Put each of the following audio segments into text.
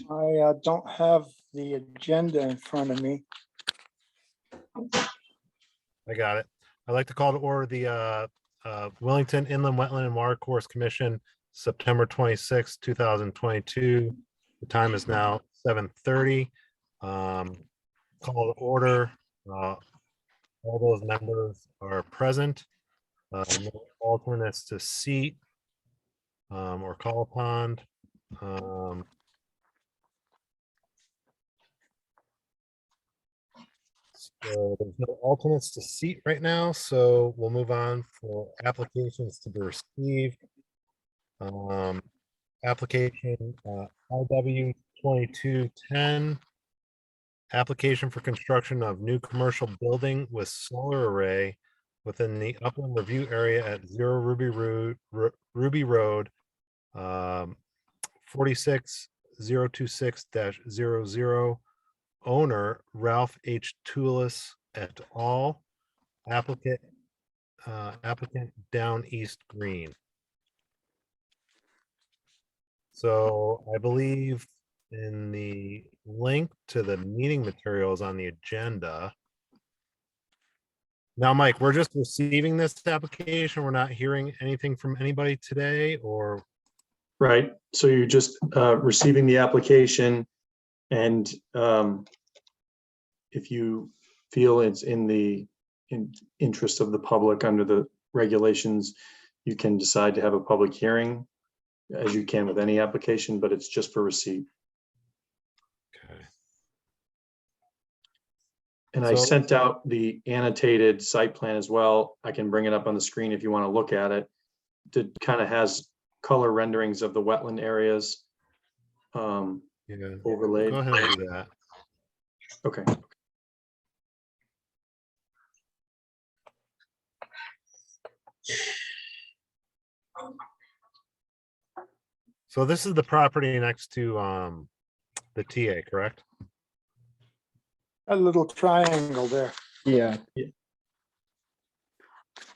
I don't have the agenda in front of me. I got it. I'd like to call to order the Willington Inland Wetland and Water Course Commission, September 26, 2022. The time is now 7:30. Call to order. All those members are present. No alternates to seat or call upon. So there's no alternates to seat right now, so we'll move on for applications to be received. Application IW 2210. Application for construction of new commercial building with solar array within the upland review area at 0 Ruby Road, 46026-00. Owner Ralph H. Toulis et al. Applicant Down East Green. So I believe in the link to the meeting materials on the agenda. Now, Mike, we're just receiving this application. We're not hearing anything from anybody today, or? Right. So you're just receiving the application, and if you feel it's in the interest of the public under the regulations, you can decide to have a public hearing, as you can with any application, but it's just for receipt. Okay. And I sent out the annotated site plan as well. I can bring it up on the screen if you want to look at it. It kind of has color renderings of the wetland areas overlaid. Go ahead and do that. Okay. So this is the property next to the TA, correct? A little triangle there. Yeah.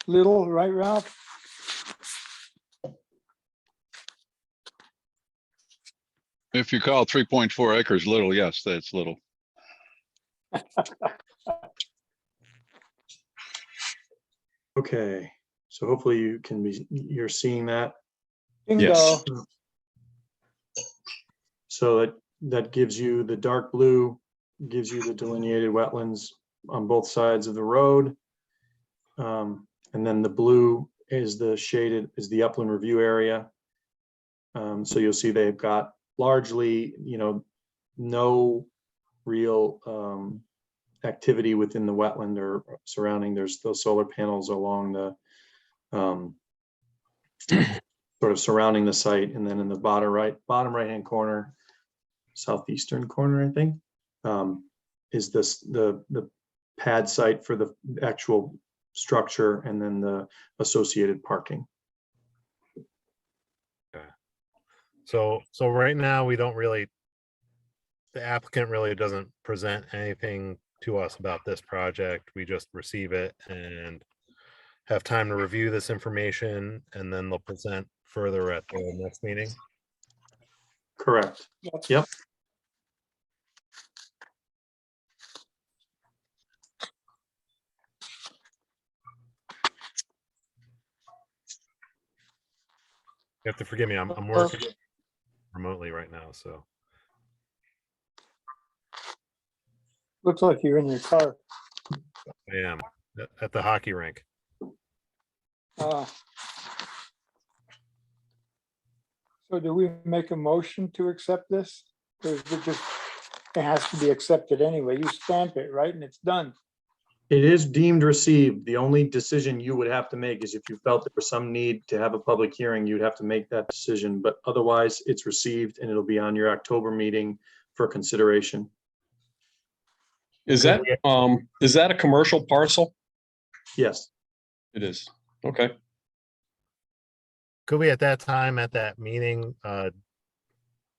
Little, right, Ralph? If you call 3.4 acres little, yes, that's little. Okay. So hopefully you're seeing that. Bingo. Yes. So that gives you the dark blue, gives you the delineated wetlands on both sides of the road. And then the blue is the upland review area. So you'll see they've got largely, no real activity within the wetland or surrounding. There's those solar panels along the sort of surrounding the site, and then in the bottom right hand corner, southeastern corner, I think, is this the pad site for the actual structure, and then the associated parking. Okay. So right now we don't really, the applicant really doesn't present anything to us about this project. We just receive it and have time to review this information, and then they'll present further at the next meeting. Correct. Yep. You have to forgive me. I'm working remotely right now, so. Looks like you're in your car. I am at the hockey rink. So do we make a motion to accept this? Or is it just, it has to be accepted anyway? You stamp it, right? And it's done. It is deemed received. The only decision you would have to make is if you felt there was some need to have a public hearing, you'd have to make that decision. But otherwise, it's received, and it'll be on your October meeting for consideration. Is that a commercial parcel? Yes. It is. Okay. Could we at that time, at that meeting,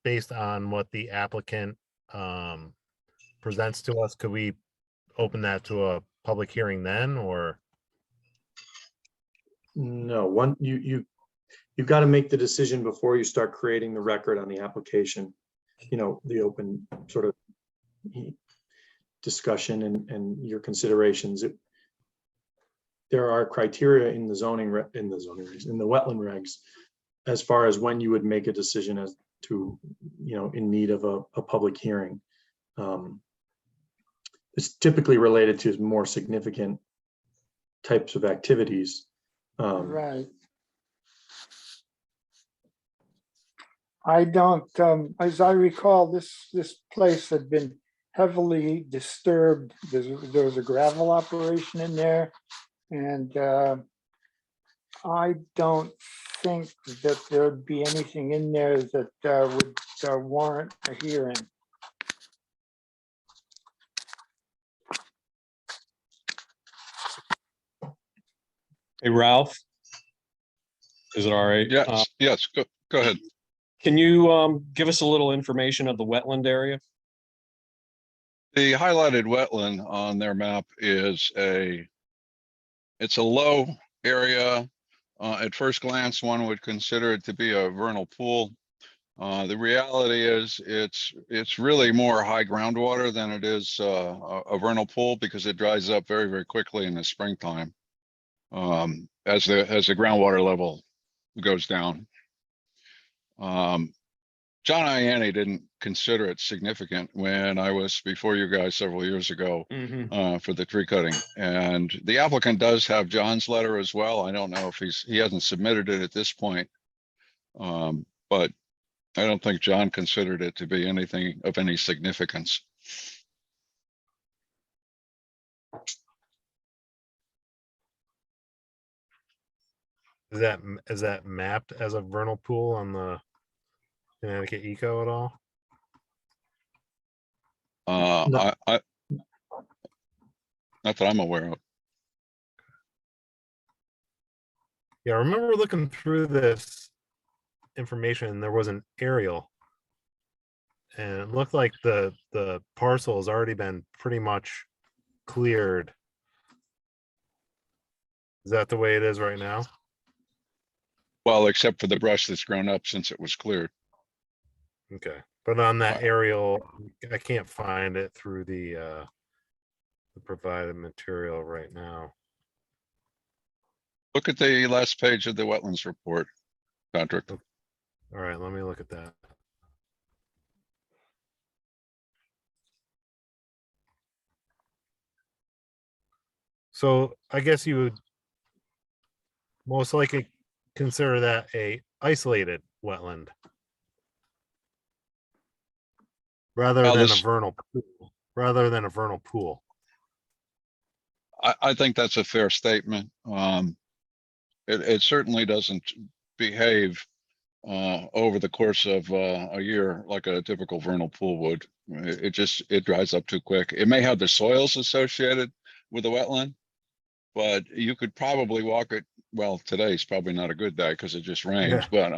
based on what the applicant presents to us, could we open that to a public hearing then, or? No, you've got to make the decision before you start creating the record on the application. you know, the open sort of discussion and your considerations. There are criteria in the in the wetland regs as far as when you would make a decision as to, you know, in need of a public hearing. It's typically related to more significant types of activities. Right. I don't, as I recall, this place had been heavily disturbed. There was a gravel operation in there. And I don't think that there'd be anything in there that would warrant a hearing. Hey, Ralph? Is it all right? Yes, yes, go ahead. Can you give us a little information of the wetland area? The highlighted wetland on their map is it's a low area. At first glance, one would consider it to be a vernal pool. The reality is it's really more high groundwater than it is a vernal pool, because it dries up very, very quickly in the springtime as the groundwater level goes down. John Ianni didn't consider it significant when I was before you guys several years ago for the tree cutting. And the applicant does have John's letter as well. I don't know if he hasn't submitted it at this point. But I don't think John considered it to be anything of any significance. Is that mapped as a vernal pool on the Connecticut Eco at all? No. I not that I'm aware of. Yeah, I remember looking through this information and there was an aerial. And it looked like the parcel has already been pretty much cleared. Is that the way it is right now? Well, except for the brush that's grown up since it was cleared. Okay, but on that aerial, I can't find it through the provided material right now. Look at the last page of the wetlands report, Patrick. All right, let me look at that. So I guess you would most likely consider that a isolated wetland rather Well, than a this- vernal pool, rather than a vernal pool. I think that's a fair statement. It certainly doesn't behave over the course of a year like a typical vernal pool would. It dries up too quick. It may have the soils associated with the wetland, but you could probably walk it. Well, today's probably not a good day because it just rained, but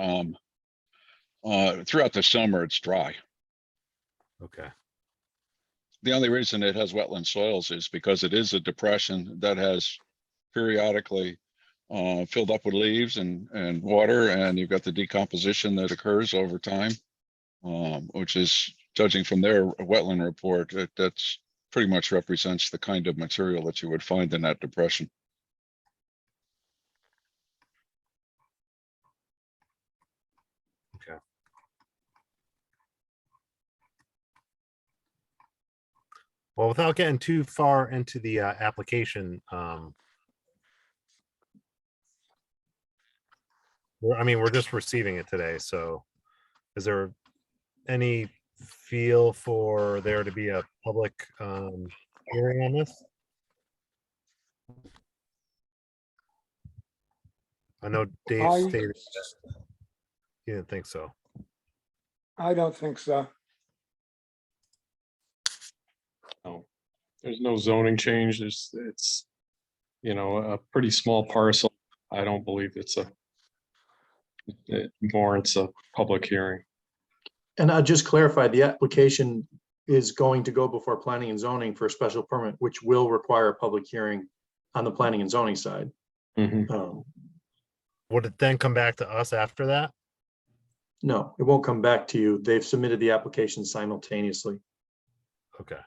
throughout the summer it's dry. Okay. The only reason it has wetland soils is because it is a depression that has periodically filled up with leaves and water, and you've got the decomposition that occurs over time, which is, judging from their wetland report, that's pretty much represents the kind of material that you would find in that depression. Okay. Well, without getting too far into the application, we're just receiving it today. So is there any feel for there to be a public hearing on this? I know Dave I- stated he didn't think so. I don't think so. No, there's no zoning change. It's, you know, a pretty small parcel. I don't believe it warrants a public hearing. And I'll just clarify, the application is going to go before planning and zoning for a special permit, which will require a public hearing on the planning and zoning side. Mhm. Would it then come back to us after that? No, it won't come back to you. They've submitted the application simultaneously. Okay,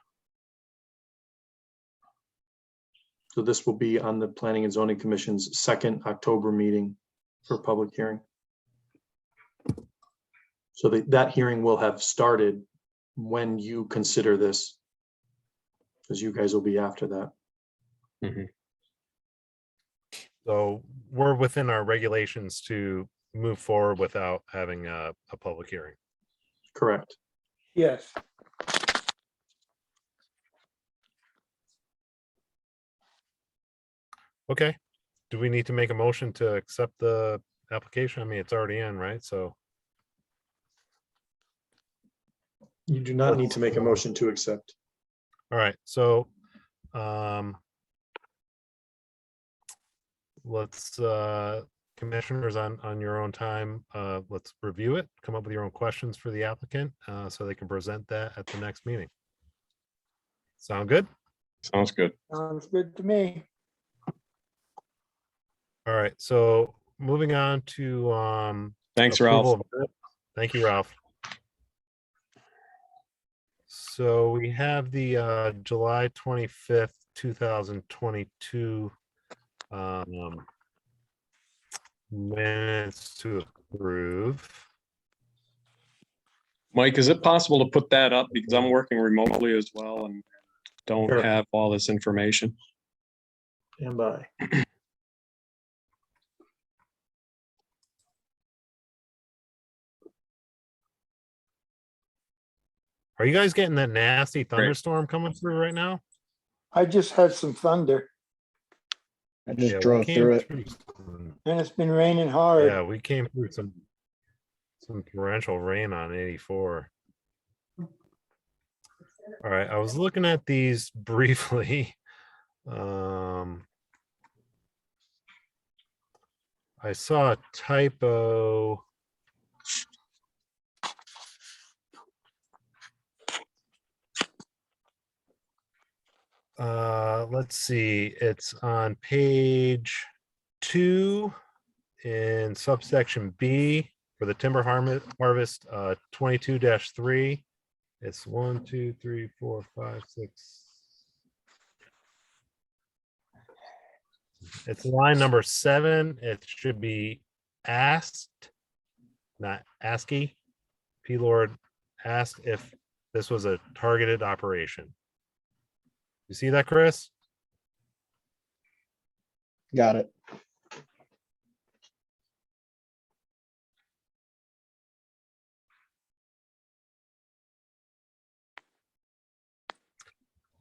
So this will be on the Planning and Zoning Commission's second October meeting for public hearing. So that hearing will have started when you consider this, because you guys will be after that. so we're within our regulations to move forward without having a public hearing. Correct. Yes, Okay, do we need to make a motion to accept the application? I mean, it's already in, right? So, You do not need to make a motion to accept. all right, so let's commissioners on your own time, let's review it, come up with your own questions for the applicant, so they can present that at the next meeting. Sound good? Sounds good. sounds good to me. All right, so moving on to Thanks, approval Ralph. of minutes. Thank you, Ralph. So we have the July 25th, 2022 minutes to approve. Mike, is it possible to put that up? Because I'm working remotely as well and don't Sure. have all this information. Stand by. Are you guys getting that nasty thunderstorm coming through right now? I just had some thunder I just Yeah, we drove came through it. through some- and it's been raining hard. Yeah, we came through some torrential rain on 84. All right, I was looking at these briefly. I saw a typo. Let's see, it's on page 2 in subsection B for the timber harvest 22-3. It's 1, 2, 3, 4, 5, 6. It's line number 7. It should be asked, not ASCII. P Lord asked if this was a targeted operation. You see that, Chris? Got it.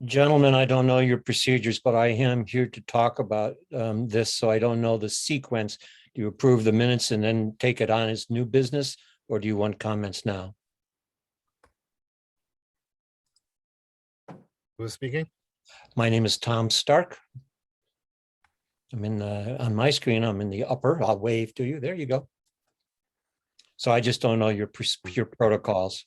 Gentlemen, I don't know your procedures, but I am here to talk about this, so I don't know the sequence. Do you approve the minutes and then take it on as new business, or do you want comments now? Who's speaking? My name is Tom Stark. I'm in on my screen, I'm in the upper. I'll wave to you. There you go. So I just don't know your protocols.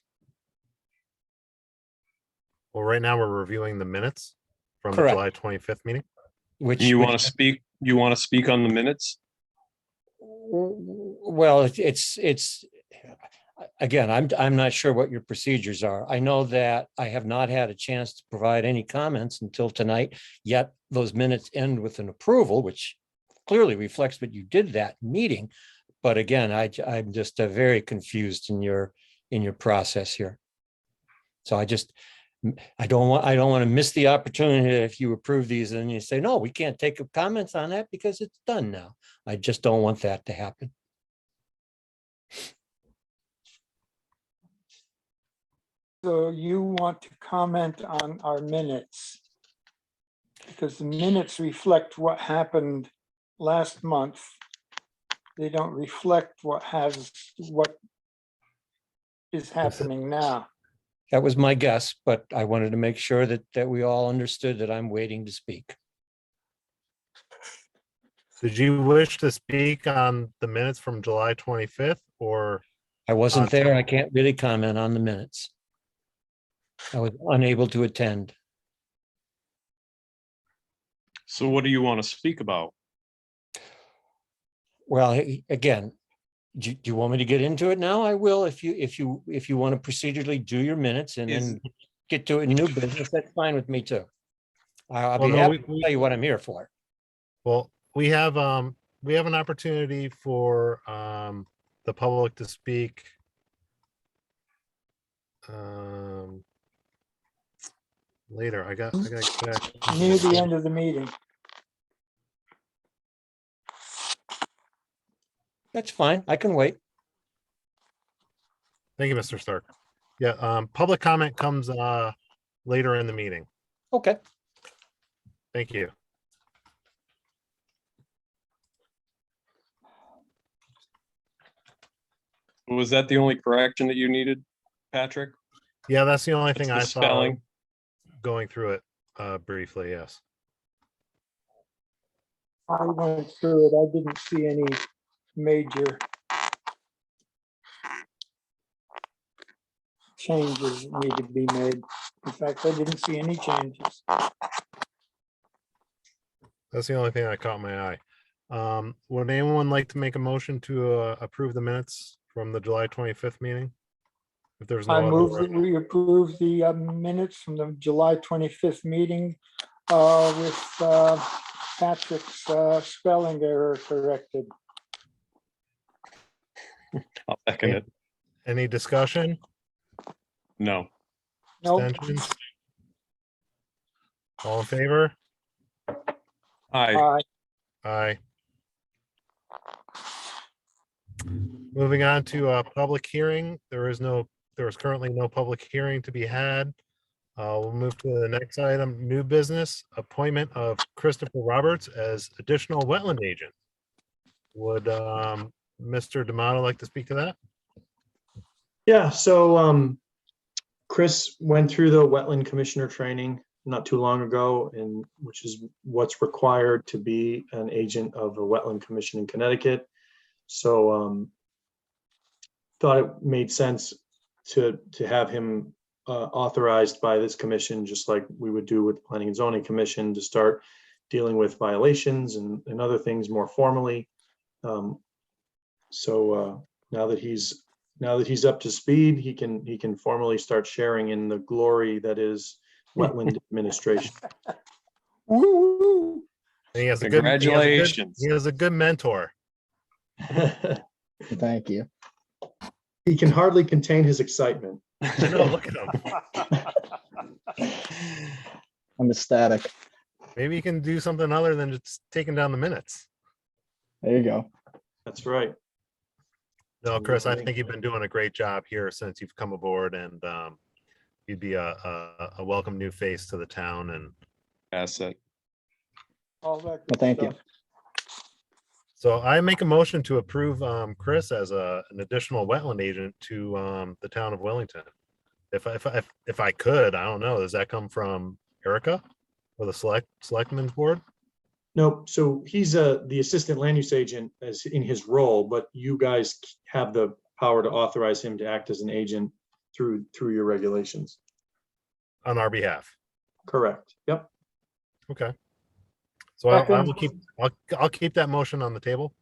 Well, right now we're reviewing the minutes from the Correct. July 25th meeting. Which You which- want to speak? You want to speak on the minutes? Well, it's again, I'm not sure what your procedures are. I know that I have not had a chance to provide any comments until tonight, yet those minutes end with an approval, which clearly reflects what you did that meeting. But again, I'm just very confused in your process here. So I don't want to miss the opportunity if you approve these and you say, no, we can't take comments on that because it's done now. I just don't want that to happen. So you want to comment on our minutes? Because the minutes reflect what happened last month. They don't reflect what is happening now. That was my guess, but I wanted to make sure that we all understood that I'm waiting to speak. Did you wish to speak on the minutes from July 25th or? I wasn't there. I can't really comment on the minutes. I was unable to attend. So what do you want to speak about? Well, again, Do you want me to get into it now? I will, if you want to procedurally do your minutes and then get to a new business, that's fine with me too. I'll Well, be no, happy to tell you what I'm here for. Well, we have an opportunity for the public to speak. Later, I got Near the end of the meeting. That's fine. I can wait. Thank you, Mr. Stark. Yeah, public comment comes later in the meeting. Okay. Thank you. Was that the only correction that you needed, Patrick? Yeah, that's the only thing It's I the saw spelling. going through it briefly, yes. I went through it. I didn't see any major changes that need to be made. In fact, I didn't see any changes. That's the only thing that caught my eye. Would anyone like to make a motion to approve the minutes from the July 25th meeting? If there's no I other, move that we approve the minutes from the July 25th meeting with Patrick's spelling error corrected. I'll second it. any discussion, No. Nope. extensions? All in favor? Aye. Aye. Moving on to a public hearing. There is currently no public hearing to be had. We'll move to the next item, new business, appointment of Christopher Roberts as additional wetland agent. Would Mr. D'Amato like to speak to that? Yeah, so Chris went through the wetland commissioner training not too long ago, and which is what's required to be an agent of a wetland commission in Connecticut. So thought it made sense to have him authorized by this commission, just like we would do with the Planning and Zoning Commission, to start dealing with violations and other things more formally. So now that he's up to speed, he can formally start sharing in the glory that is wetland administration. Woo! And he has a Congratulations. he has a good mentor. Thank you. He can hardly contain his excitement. I know, look at him. I'm ecstatic. Maybe he can do something other than just taking down the minutes. There you go. That's right. No, Chris, I think you've been doing a great job here since you've come aboard, and you'd be a welcome new face to the town. And Asset. All that Well, good thank you. stuff. so I make a motion to approve Chris as an additional wetland agent to the town of Willington. If I could, I don't know. Does that come from Erica or the selectmen's board? Nope. So he's the assistant land use agent as in his role, but you guys have the power to authorize him to act as an agent through your regulations. On our behalf. Correct. Yep. Okay. So I Second. will keep, I'll keep that motion on the table.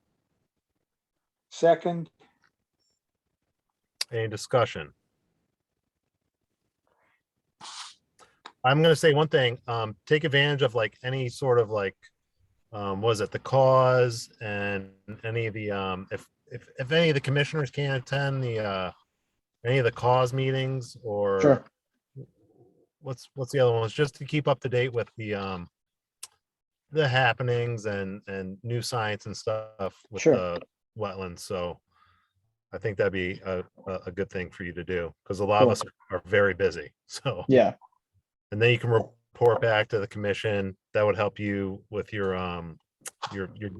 Second, Any discussion? I'm gonna say one thing, take advantage of like any sort of like, was it the cause and any of the, if any of the commissioners can't attend the, any of the cause meetings or Sure. what's the other ones, just to keep up to date with the happenings and new science and stuff with Sure. the wetlands. So I think that'd be a good thing for you to do, because a lot of Cool. us are very busy. So, Yeah. and then you can report back to the commission. That would help you with your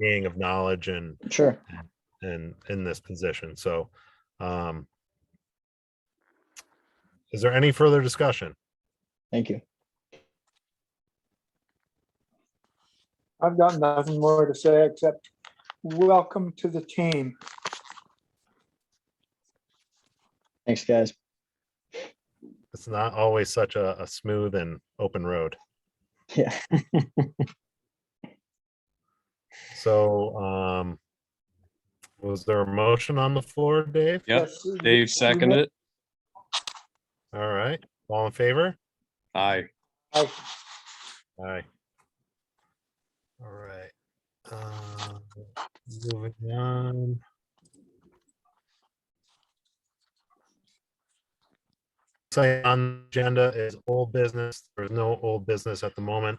gaining of knowledge and Sure. in this position. So, is there any further discussion? Thank you. I've got nothing more to say except welcome to the team. Thanks, guys. It's not always such a smooth and open road. Yeah. So, Was there a motion on the floor, Dave? Yep, Yes, Dave seconded it. All right, all in favor? Aye. I- Aye. All right. Moving on. Say on the agenda is old business. There's no old business at the moment.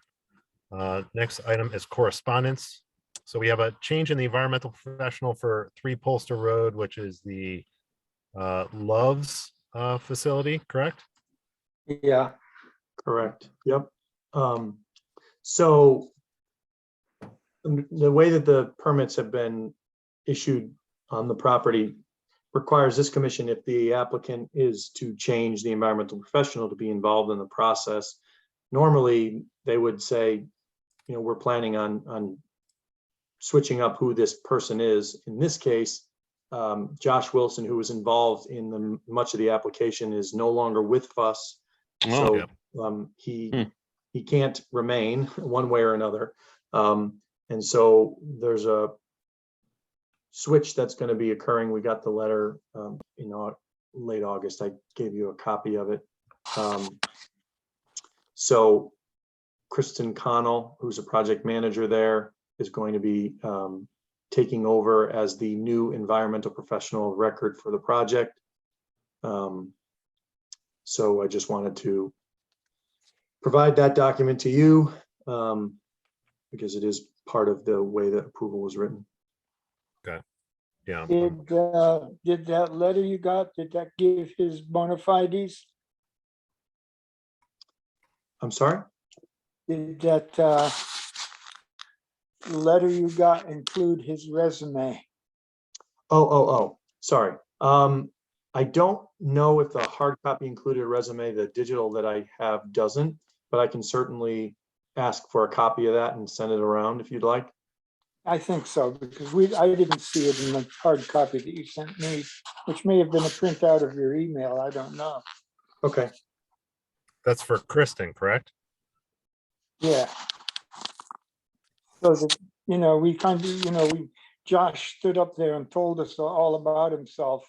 Next item is correspondence. So we have a change in the environmental professional for 3 Polster Road, which is the Love's facility, correct? Yeah, Correct, yep. So the way that the permits have been issued on the property requires this commission, if the applicant is to change the environmental professional to be involved in the process, normally they would say, you know, we're planning on switching up who this person is. In this case, Josh Wilson, who was involved in much of the application, is no longer with us. Oh, So he can't remain one way or another. And so there's a switch that's going to be occurring. We got the letter, late August. I gave you a copy of it. So Kristen Connell, who's a project manager there, is going to be taking over as the new environmental professional of record for the project. So I just wanted to provide that document to you because it is part of the way that approval was written. Yeah. did that letter you got, did that give his bona fides? I'm sorry? Did that letter you got include his resume? Oh, sorry. I don't know if the hard copy included a resume. The digital that I have doesn't, but I can certainly ask for a copy of that and send it around if you'd like. I think so, because I didn't see it in the hard copy that you sent me, which may have been a printout of your email, I don't know. Okay. That's for Kristen, correct? Yeah. So that, we kind of, Josh stood up there and told us all about himself.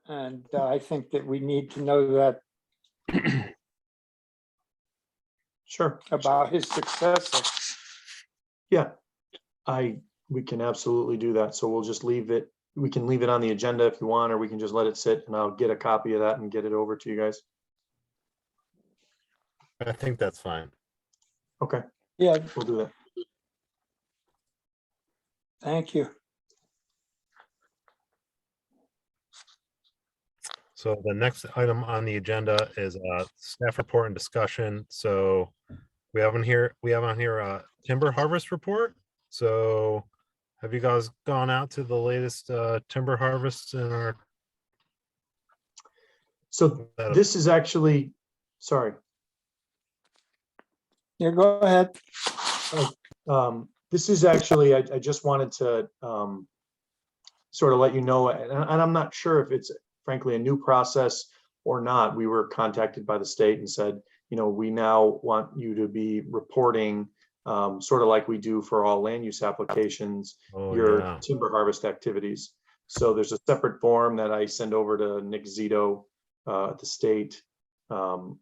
And I think that we need to know that Sure. about his successor. Yeah, we can absolutely do that. So we'll just leave it. We can leave it on the agenda if you want, or we can just let it sit and I'll get a copy of that and get it over to you guys. I think that's fine. Okay, Yeah, we'll do that. thank you. So the next item on the agenda is staff report and discussion. So we have on here a timber harvest report. So have you guys gone out to the latest timber harvests in our? So this is actually, sorry. Yeah, go ahead. This is actually, I just wanted to sort of let you know, and I'm not sure if it's frankly a new process or not. We were contacted by the state and said, we now want you to be reporting sort of like we do for all land use applications, your timber harvest activities. So there's a separate form that I send over to Nick Zito at the state to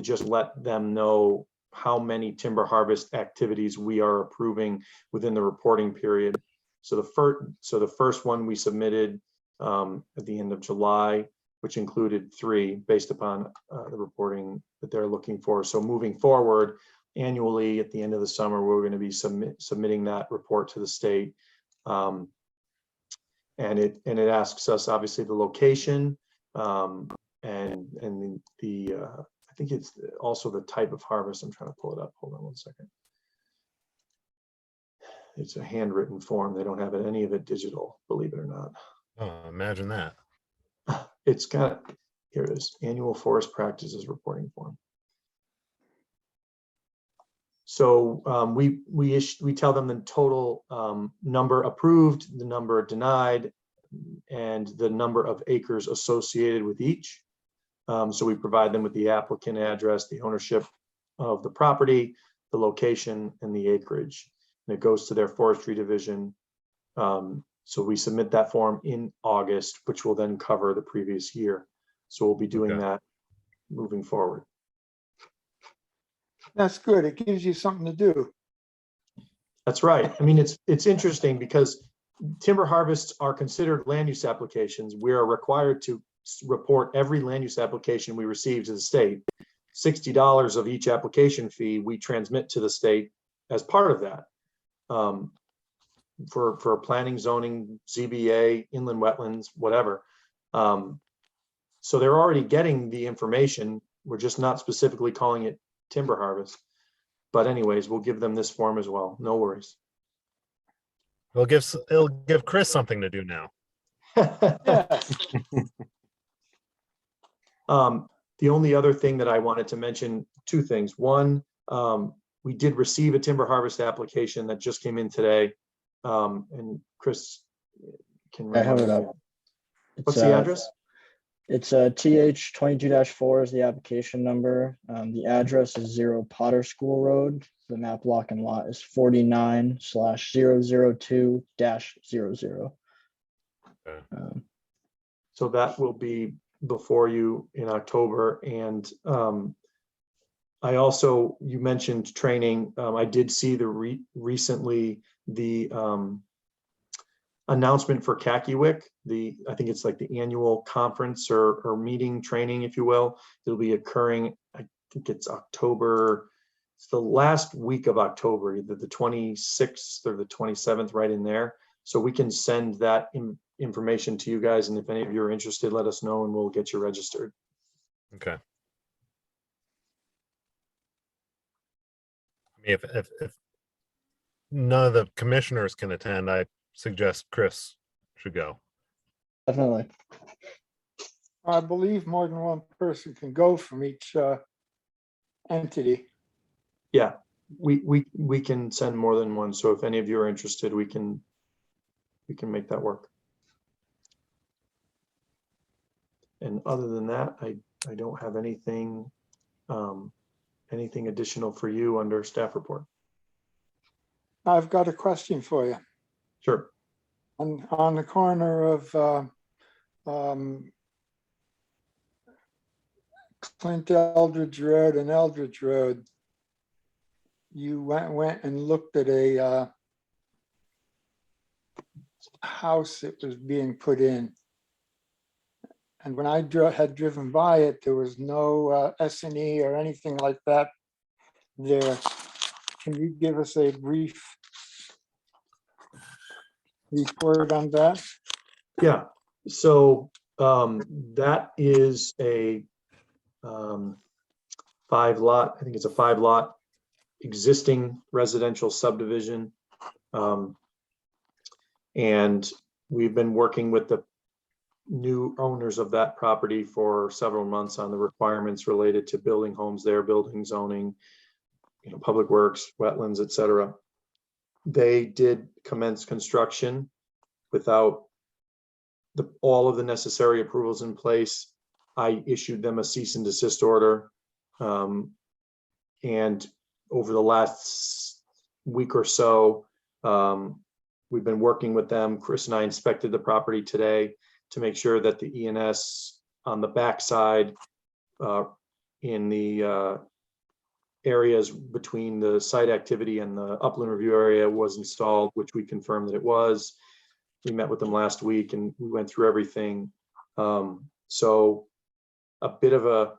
just let them know how many timber harvest activities we are approving within the reporting period. So the first one we submitted at the end of July, which included 3 based upon the reporting that they're looking for. So moving forward, annually at the end of the summer, we're going to be submitting that report to the state. And it asks us obviously the location and the I think it's also the type of harvest. I'm trying to pull it up. Hold on one second. It's a handwritten form. They don't have any of it digital, believe it or not. Oh, imagine that. It's got, here it is, annual forest practices reporting form. So we tell them the total number approved, the number denied, and the number of acres associated with each. So we provide them with the applicant address, the ownership of the property, the location, and the acreage. And it goes to their forestry division So we submit that form in August, which will then cover the previous year. So we'll be doing Okay. that moving forward. That's good. It gives you something to do. That's right. I mean, it's interesting because timber harvests are considered land use applications. We are required to report every land use application we receive to the state. $60 of each application fee we transmit to the state as part of that. For planning, zoning, ZBA, inland wetlands, whatever. So they're already getting the information. We're just not specifically calling it timber harvest. But anyways, we'll give them this form as well. No worries. It'll give Chris something to do now. Yes. The only other thing that I wanted to mention, two things. One, we did receive a timber harvest application that just came in today. And Chris can. I have it remind me. up. What's the address? It's TH 22-4 is the application number. The address is 0 Potter School Road. The map block and lot is 49/002-00. Okay. So that will be before you in October. And I also, you mentioned training. I did see recently the announcement for Kakiwik. I think it's like the annual conference or meeting training, if you will. It'll be occurring, I think it's October. It's the last week of October, either the 26th or the 27th, right in there. So we can send that information to you guys. And if any of you are interested, let us know and we'll get you registered. Okay. I mean, if none of the commissioners can attend, I suggest Chris should go. Definitely. I believe more than one person can go from each entity. Yeah, we can send more than one. So if any of you are interested, we can make that work. And other than that, I don't have anything additional for you under staff report. I've got a question for you. Sure. On the corner of Clint Eldridge Road and Eldridge Road, you went and looked at a house that was being put in. And when I had driven by it, there was no S&E or anything like that there. Can you give us a brief report on that? Yeah. So that is a 5-lot, I think it's a 5-lot existing residential subdivision. And we've been working with the new owners of that property for several months on the requirements related to building homes there, building, zoning, public works, wetlands, etc. They did commence construction without all of the necessary approvals in place. I issued them a cease and desist order. And over the last week or so, we've been working with them. Chris and I inspected the property today to make sure that the ENS on the backside in the areas between the site activity and the upland review area was installed, which we confirmed that it was. We met with them last week and we went through everything. So a bit of a,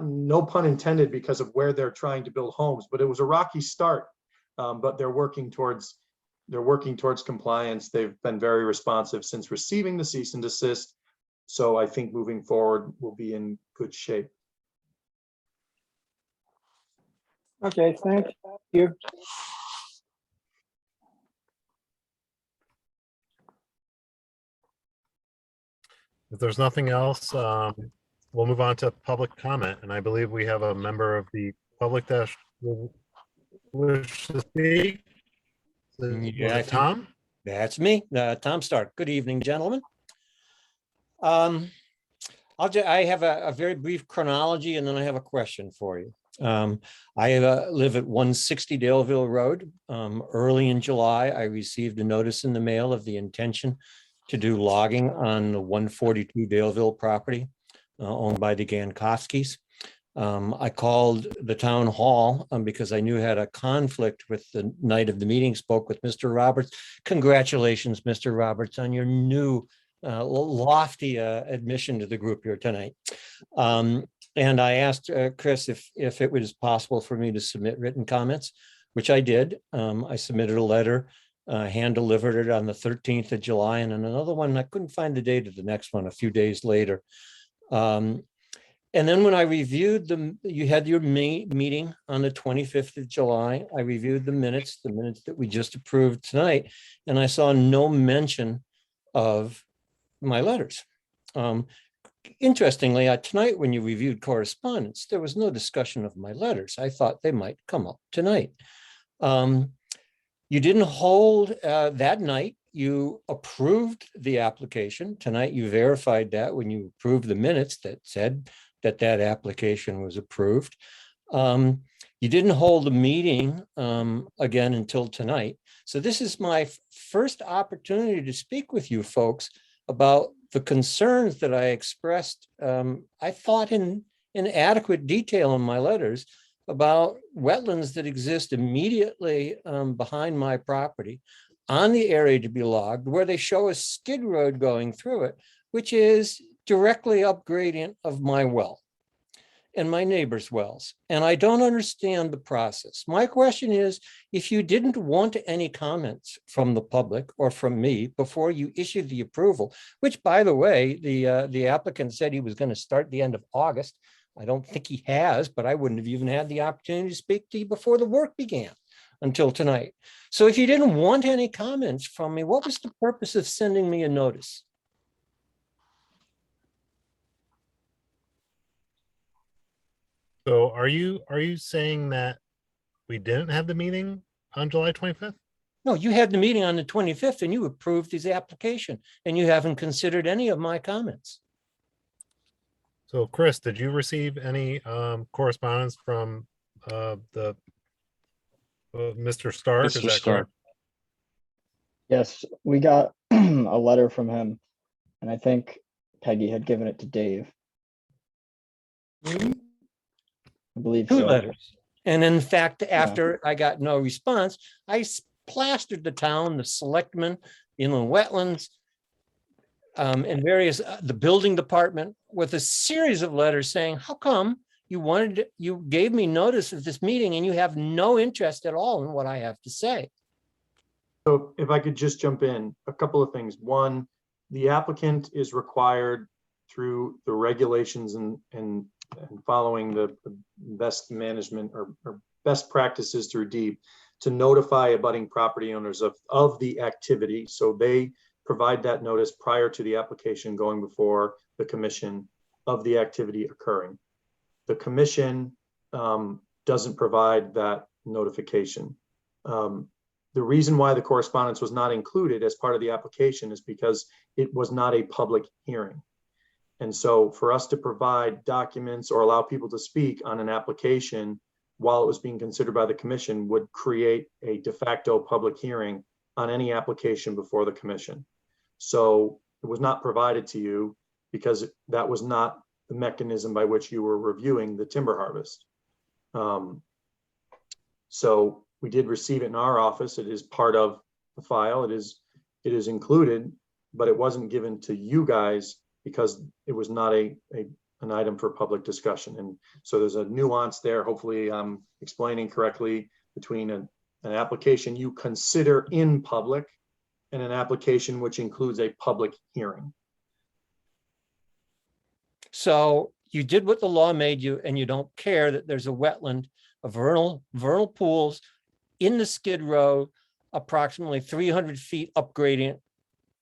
no pun intended because of where they're trying to build homes, but it was a rocky start. But they're working towards compliance. They've been very responsive since receiving the cease and desist. So I think moving forward, we'll be in good shape. Okay, thank you. If there's nothing else, we'll move on to public comment. And I believe we have a member of the public that wish to speak. Was Yeah, it Tom? That's me, Tom Stark. Good evening, gentlemen. I have a very brief chronology and then I have a question for you. I live at 160 Daleville Road. Early in July, I received a notice in the mail of the intention to do logging on the 142 Daleville property owned by the Gankowskis. I called the town hall because I knew I had a conflict with the night of the meeting, spoke with Mr. Roberts. Congratulations, Mr. Roberts, on your new lofty admission to the group here tonight. And I asked Chris if it was possible for me to submit written comments, which I did. I submitted a letter, hand delivered it on the 13th of July, and another one, I couldn't find the date of the next one, a few days later. And then when I reviewed you had your meeting on the 25th of July. I reviewed the minutes that we just approved tonight, and I saw no mention of my letters. Interestingly, tonight when you reviewed correspondence, there was no discussion of my letters. I thought they might come up tonight. You didn't hold that night. You approved the application. Tonight you verified that when you approved the minutes that said that application was approved. You didn't hold a meeting again until tonight. So this is my first opportunity to speak with you folks about the concerns that I expressed, I thought in adequate detail in my letters about wetlands that exist immediately behind my property on the area to be logged, where they show a skid road going through it, which is directly upgradient of my well and my neighbor's wells. And I don't understand the process. My question is, if you didn't want any comments from the public or from me before you issued the approval, which by the way, the applicant said he was going to start the end of August. I don't think he has, but I wouldn't have even had the opportunity to speak to you before the work began until tonight. So if you didn't want any comments from me, what was the purpose of sending me a notice? So are you saying that we didn't have the meeting on July 25th? No, you had the meeting on the 25th and you approved his application and you haven't considered any of my comments. So Chris, did you receive any correspondence from Mr. Stark? Is Mr. that Stark. correct? Yes, we got a letter from him, and I think Peggy had given it to Dave. I believe Two so. letters. And in fact, after I got no response, I plastered the town, the selectmen, inland wetlands, and various, the building department with a series of letters saying, how come you gave me notice of this meeting and you have no interest at all in what I have to say? So if I could just jump in, a couple of things. One, the applicant is required through the regulations and following the best management or best practices through DEEP to notify abutting property owners of the activity. So they provide that notice prior to the application going before the commission of the activity occurring. The commission doesn't provide that notification. The reason why the correspondence was not included as part of the application is because it was not a public hearing. And so for us to provide documents or allow people to speak on an application while it was being considered by the commission would create a de facto public hearing on any application before the commission. So it was not provided to you because that was not the mechanism by which you were reviewing the timber harvest. So we did receive it in our office. It is part of the file. It is included, but it wasn't given to you guys because it was not an item for public discussion. And so there's a nuance there. Hopefully I'm explaining correctly between an application you consider in public and an application which includes a public hearing. So you did what the law made you, and you don't care that there's a wetland, a vernal pools in the skid row, approximately 300 feet up gradient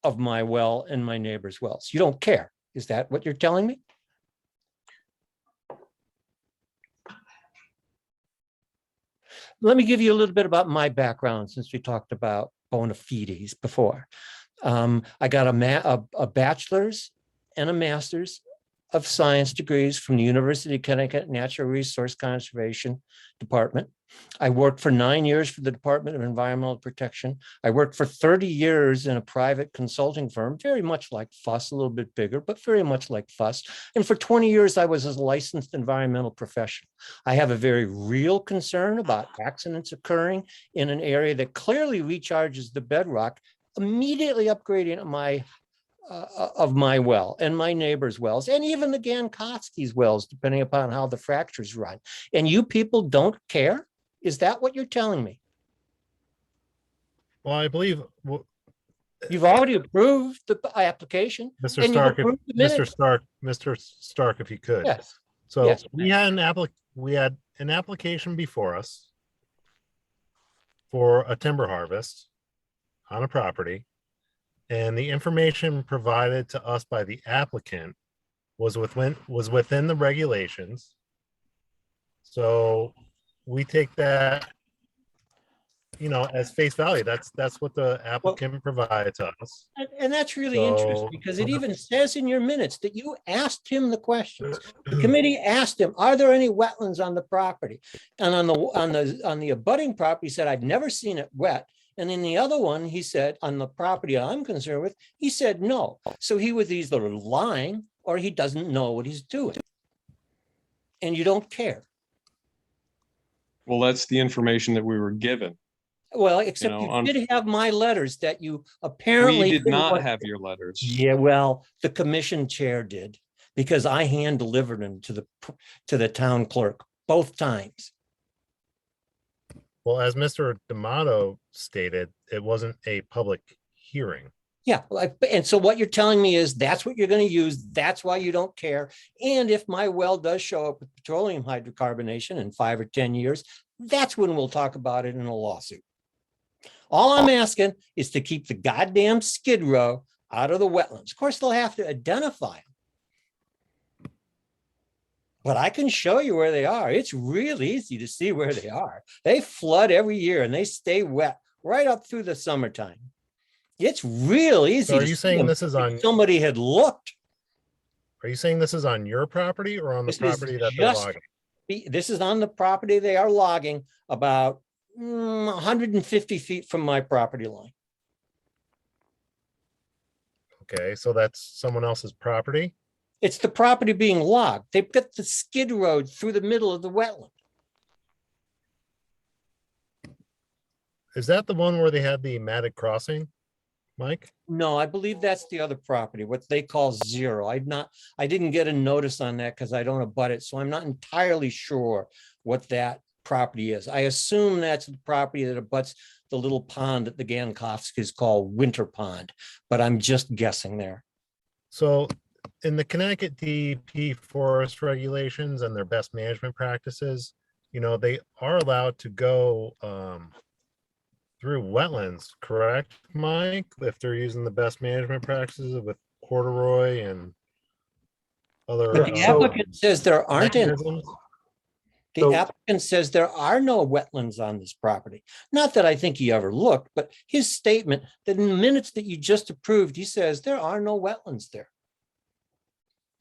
of my well and my neighbor's wells. You don't care. Is that what you're telling me? Let me give you a little bit about my background since we talked about bona fides before. I got a bachelor's and a master's of Science degrees from the University of Connecticut Natural Resource Conservation Department. I worked for 9 years for the Department of Environmental Protection. I worked for 30 years in a private consulting firm, very much like Fuss, a little bit bigger, but very much like Fuss. And for 20 years, I was a licensed environmental professional. I have a very real concern about accidents occurring in an area that clearly recharges the bedrock, immediately upgrading of my well and my neighbor's wells, and even the Gankowski's wells, depending upon how the fractures run. And you people don't care? Is that what you're telling me? Well, I believe, You've already approved the application. Mr. and you've Stark, approved the minutes. Mr. Stark, if you could. Yes. So Yes. we had an application before us for a timber harvest on a property. And the information provided to us by the applicant was within the regulations. So we take that, as face value. That's what the applicant provided to us. And that's really So- interesting, because it even says in your minutes that you asked him the questions. The committee asked him, are there any wetlands on the property? And on the abutting property, he said, I've never seen it wet. And in the other one, he said, on the property I'm concerned with, he said no. So he was either lying or he doesn't know what he's doing. And you don't care. Well, that's the information that we were given. Well, except know, you did have my letters that you apparently. We did didn't not want- have your letters. Yeah, well, the commission chair did, because I hand delivered them to the town clerk both times. Well, as Mr. D'Amato stated, it wasn't a public hearing. Yeah, and so what you're telling me is that's what you're going to use. That's why you don't care. And if my well does show up with petroleum hydrocarbonation in 5 or 10 years, that's when we'll talk about it in a lawsuit. All I'm asking is to keep the goddamn Skid Row out of the wetlands. Of course, they'll have to identify them. But I can show you where they are. It's real easy to see where they are. They flood every year and they stay wet right up through the summertime. It's real easy. So are to you see saying them this is if on, somebody had looked? are you saying this is on your property or on the This is property that they're just- logging? This is on the property they are logging, about 150 feet from my property line. Okay, so that's someone else's property? It's the property being logged. They've got the skid road through the middle of the wetland. Is that the one where they had the matted crossing, Mike? No, I believe that's the other property, what they call zero. I didn't get a notice on that because I don't abut it, so I'm not entirely sure what that property is. I assume that's the property that abuts the little pond that the Gankowskis call Winter Pond, but I'm just guessing there. So in the Connecticut DEP forest regulations and their best management practices, they are allowed to go through wetlands, correct, Mike? If they're using the best management practices with corduroy and other. But the So- applicant says there aren't any. mechanisms. The So- applicant says there are no wetlands on this property. Not that I think he ever looked, but his statement that in the minutes that you just approved, he says there are no wetlands there.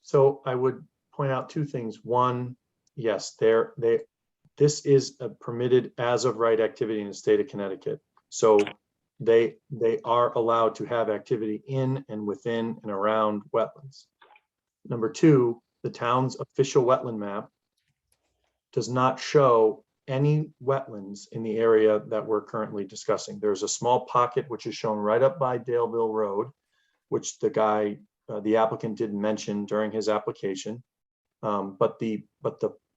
So I would point out two things. One, yes, this is a permitted as of right activity in the state of Connecticut. So they are allowed to have activity in and within and around wetlands. Number two, the town's official wetland map does not show any wetlands in the area that we're currently discussing. There's a small pocket which is shown right up by Daleville Road, which the applicant didn't mention during his application. But the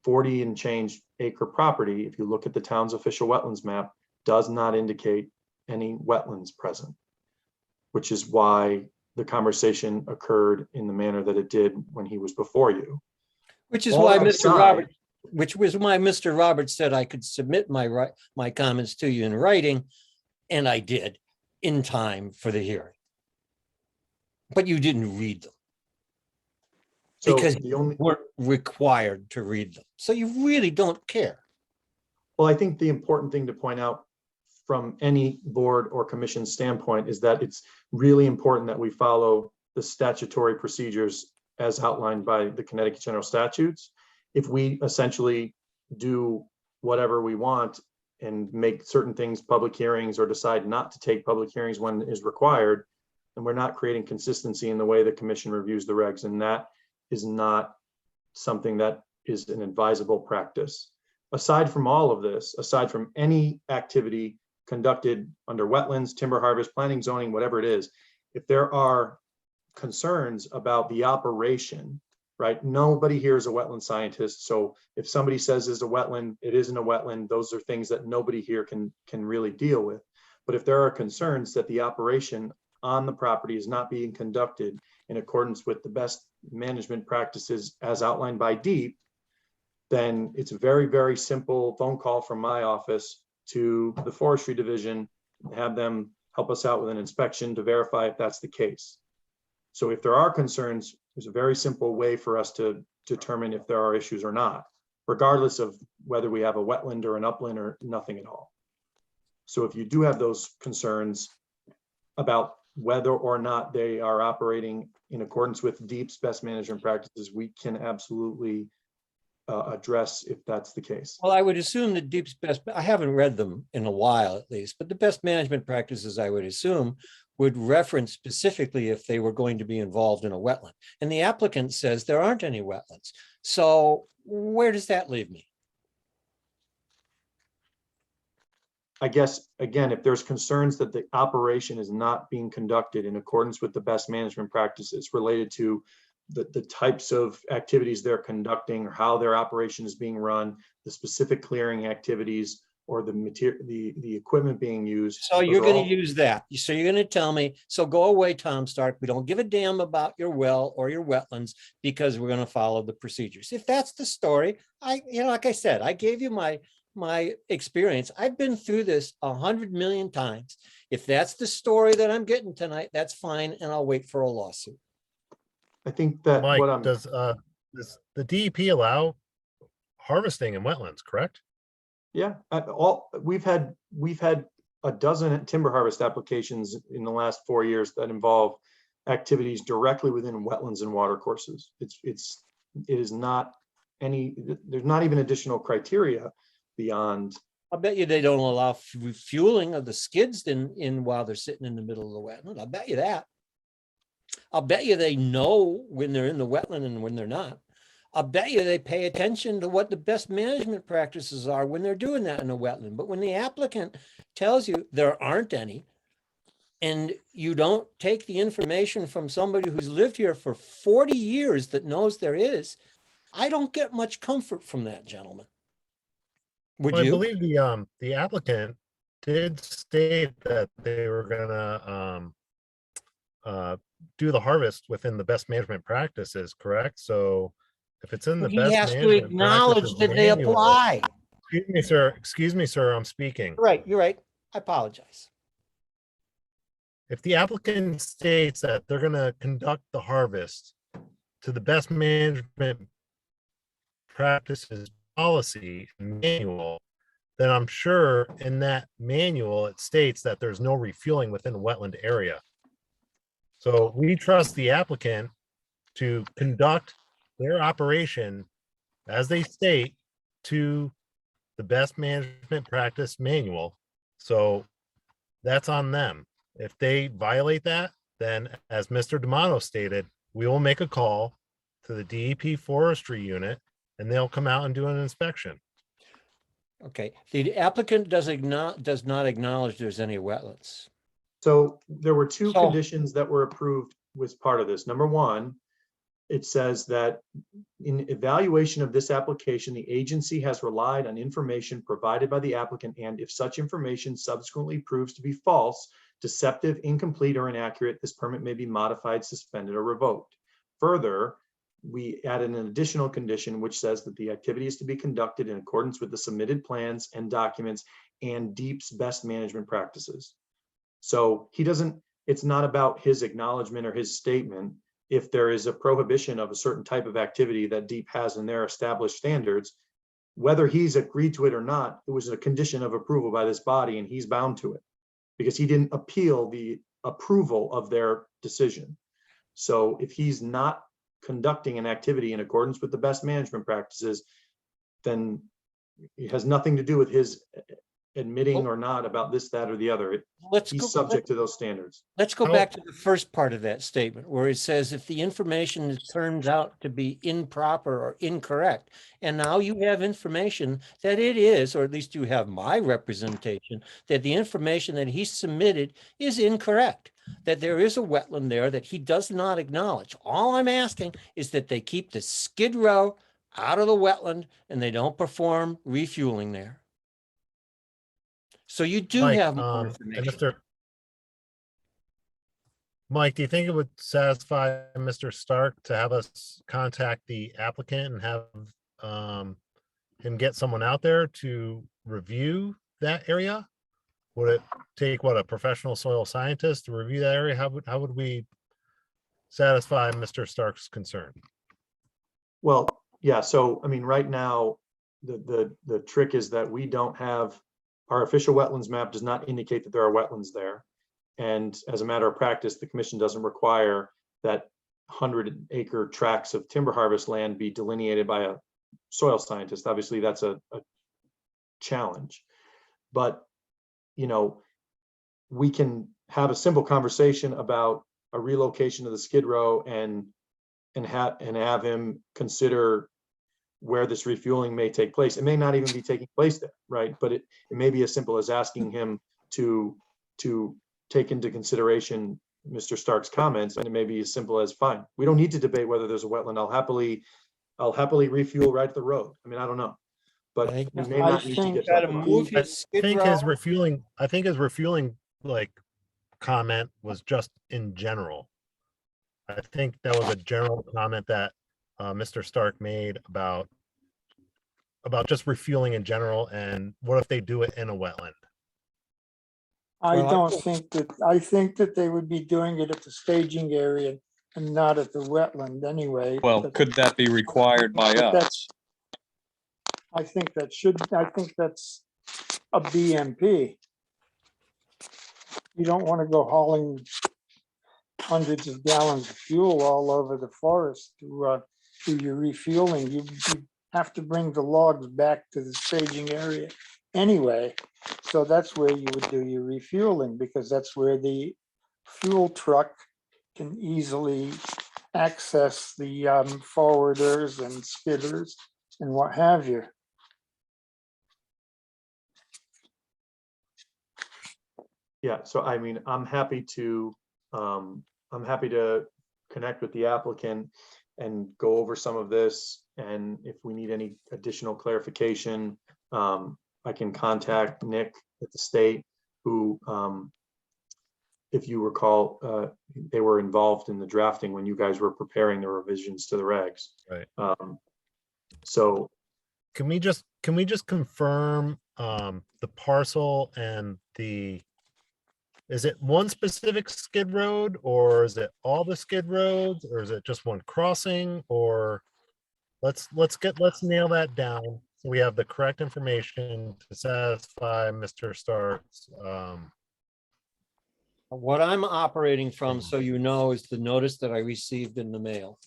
40 and change acre property, if you look at the town's official wetlands map, does not indicate any wetlands present, which is why the conversation occurred in the manner that it did when he was before you. Which is All why outside- Mr. Roberts said I could submit my comments to you in writing, and I did in time for the hearing. But you didn't read them So because the you only, weren't required to read them. So you really don't care. well, I think the important thing to point out from any board or commission standpoint is that it's really important that we follow the statutory procedures as outlined by the Connecticut General Statutes. If we essentially do whatever we want and make certain things public hearings or decide not to take public hearings when is required, then we're not creating consistency in the way the commission reviews the regs. And that is not something that is an advisable practice. Aside from all of this, aside from any activity conducted under wetlands, timber harvest, planning, zoning, whatever it is, if there are concerns about the operation, right? Nobody here is a wetland scientist. So if somebody says it's a wetland, it isn't a wetland. Those are things that nobody here can really deal with. But if there are concerns that the operation on the property is not being conducted in accordance with the best management practices as outlined by DEEP, then it's a very, very simple phone call from my office to the forestry division, have them help us out with an inspection to verify if that's the case. So if there are concerns, there's a very simple way for us to determine if there are issues or not, regardless of whether we have a wetland or an upland or nothing at all. So if you do have those concerns about whether or not they are operating in accordance with DEEP's best management practices, we can absolutely address if that's the case. Well, I would assume that DEEP's best, I haven't read them in a while at least, but the best management practices, I would assume, would reference specifically if they were going to be involved in a wetland. And the applicant says there aren't any wetlands. So where does that leave me? I guess, again, if there's concerns that the operation is not being conducted in accordance with the best management practices related to the types of activities they're conducting or how their operation is being run, the specific clearing activities or the material, the equipment being used. So you're going to use that. So you're going to tell me, so go away, Tom Stark. We don't give a damn about your well or your wetlands because we're going to follow the procedures. If that's the story, like I said, I gave you my experience. I've been through this 100 million times. If that's the story that I'm getting tonight, that's fine. And I'll wait for a lawsuit. I think that Mike, what I'm, does the DEP allow harvesting in wetlands, correct? yeah, we've had a dozen timber harvest applications in the last 4 years that involve activities directly within wetlands and water courses. It is not any, there's not even additional criteria beyond. I bet you they don't allow refueling of the skids in while they're sitting in the middle of the wetland. I'll bet you that. I'll bet you they know when they're in the wetland and when they're not. I'll bet you they pay attention to what the best management practices are when they're doing that in a wetland. But when the applicant tells you there aren't any, and you don't take the information from somebody who's lived here for 40 years that knows there is, I don't get much comfort from that, gentleman. Would Well, you? I believe the applicant did state that they were gonna do the harvest within the best management practices, correct? So if it's in the He best has to management acknowledge practices that they manual- apply. Excuse me, sir, I'm speaking. You're right. I apologize. If the applicant states that they're gonna conduct the harvest to the best management practices policy manual, then I'm sure in that manual, it states that there's no refueling within a wetland area. So we trust the applicant to conduct their operation as they state to the best management practice manual. So that's on them. If they violate that, then as Mr. D'Amato stated, we will make a call to the DEP forestry unit and they'll come out and do an inspection. Okay. The applicant does not acknowledge there's any wetlands. So there were two So- conditions that were approved as part of this. Number one, it says that in evaluation of this application, the agency has relied on information provided by the applicant, and if such information subsequently proves to be false, deceptive, incomplete, or inaccurate, this permit may be modified, suspended, or revoked. Further, we added an additional condition which says that the activity is to be conducted in accordance with the submitted plans and documents and DEEP's best management practices. So it's not about his acknowledgement or his statement. If there is a prohibition of a certain type of activity that DEEP has in their established standards, whether he's agreed to it or not, it was a condition of approval by this body and he's bound to it because he didn't appeal the approval of their decision. So if he's not conducting an activity in accordance with the best management practices, then it has nothing to do with his admitting or not about this, that, or the other. He's subject to those standards. Let's go Oh. back to the first part of that statement where it says if the information turns out to be improper or incorrect, and now you have information that it is, or at least you have my representation, that the information that he submitted is incorrect, that there is a wetland there that he does not acknowledge. All I'm asking is that they keep the Skid Row out of the wetland and they don't perform refueling there. So you do Mike, have more and information. Mike, do you think it would satisfy Mr. Stark to have us contact the applicant and have him get someone out there to review that area? Would it take a professional soil scientist to review that area? How would we satisfy Mr. Stark's concern? Well, yeah, so, I mean, right now, the trick is that we don't have, our official wetlands map does not indicate that there are wetlands there. And as a matter of practice, the commission doesn't require that 100-acre tracts of timber harvest land be delineated by a soil scientist. Obviously, that's a challenge. But, you know, we can have a simple conversation about a relocation of the Skid Row and have him consider where this refueling may take place. It may not even be taking place there, right? But it may be as simple as asking him to take into consideration Mr. Stark's comments, and it may be as simple as, fine, we don't need to debate whether there's a wetland. I'll happily refuel right at the road. I mean, I don't know, but Okay. we may not need to get Gotta that far. move I his Skid think Row. his refueling like comment was just in general. I think that was a general comment that Mr. Stark made about just refueling in general, and what if they do it in a wetland? Well, I think that they would be doing it at the staging area and not at the wetland anyway. Well, but- could that be required by but us? I think that's a BMP. You don't want to go hauling hundreds of gallons of fuel all over the forest to do your refueling. You have to bring the logs back to the staging area anyway. So that's where you would do your refueling, because that's where the fuel truck can easily access the forwarders and skidders and what have you. Yeah, so I mean, I'm happy to connect with the applicant and go over some of this. And if we need any additional clarification, I can contact Nick at the state, who, if you recall, they were involved in the drafting when you guys were preparing the revisions to the regs. Right. So Can we just confirm the parcel and is it one specific skid road, or is it all the skid roads, or is it just one crossing? Or let's nail that down so we have the correct information to satisfy Mr. Stark's. What I'm operating from, so you know, is the notice that I received in the mail.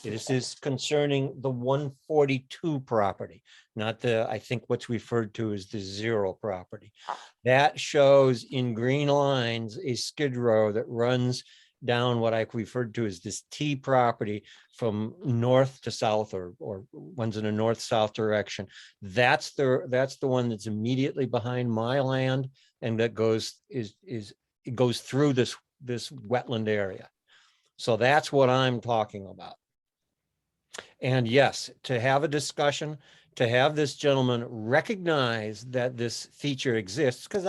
This is concerning the 142 property, not I think what's referred to as the 0 property. That shows in green lines a skid row that runs down what I referred to as this T property from north to south, or one's in a north-south direction. That's the one that's immediately behind my land, and that it goes through this wetland area. So that's what I'm talking about. And yes, to have a discussion, to have this gentleman recognize that this feature exists, because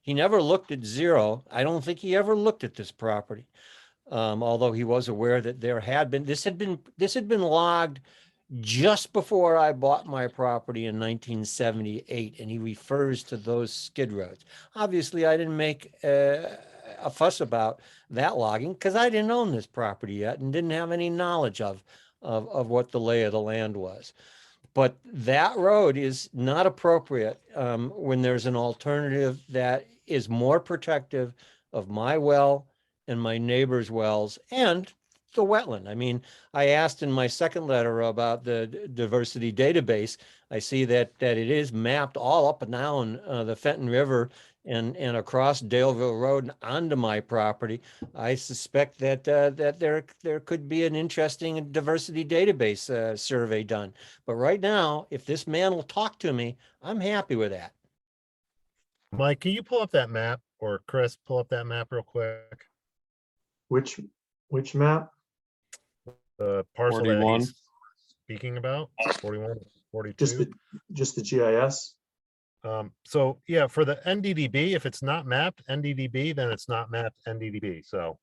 he never looked at 0. I don't think he ever looked at this property. Although he was aware that this had been logged just before I bought my property in 1978, and he refers to those skid roads. Obviously, I didn't make a fuss about that logging because I didn't own this property yet and didn't have any knowledge of what the lay of the land was. But that road is not appropriate when there's an alternative that is more protective of my well and my neighbor's wells, and the wetland. I mean, I asked in my second letter about the diversity database. I see that it is mapped all up and down the Fenton River and across Daleville Road and onto my property. I suspect that that there could be an interesting diversity database survey done. But right now, if this man will talk to me, I'm happy with that. Mike, can you pull up that map, or Chris, pull up that map real quick? Which map? The parcel that 41. he's speaking about, 41, Just 42. the GIS? So yeah, for the NDDB, if it's not mapped NDDB, then it's not mapped NDDB. So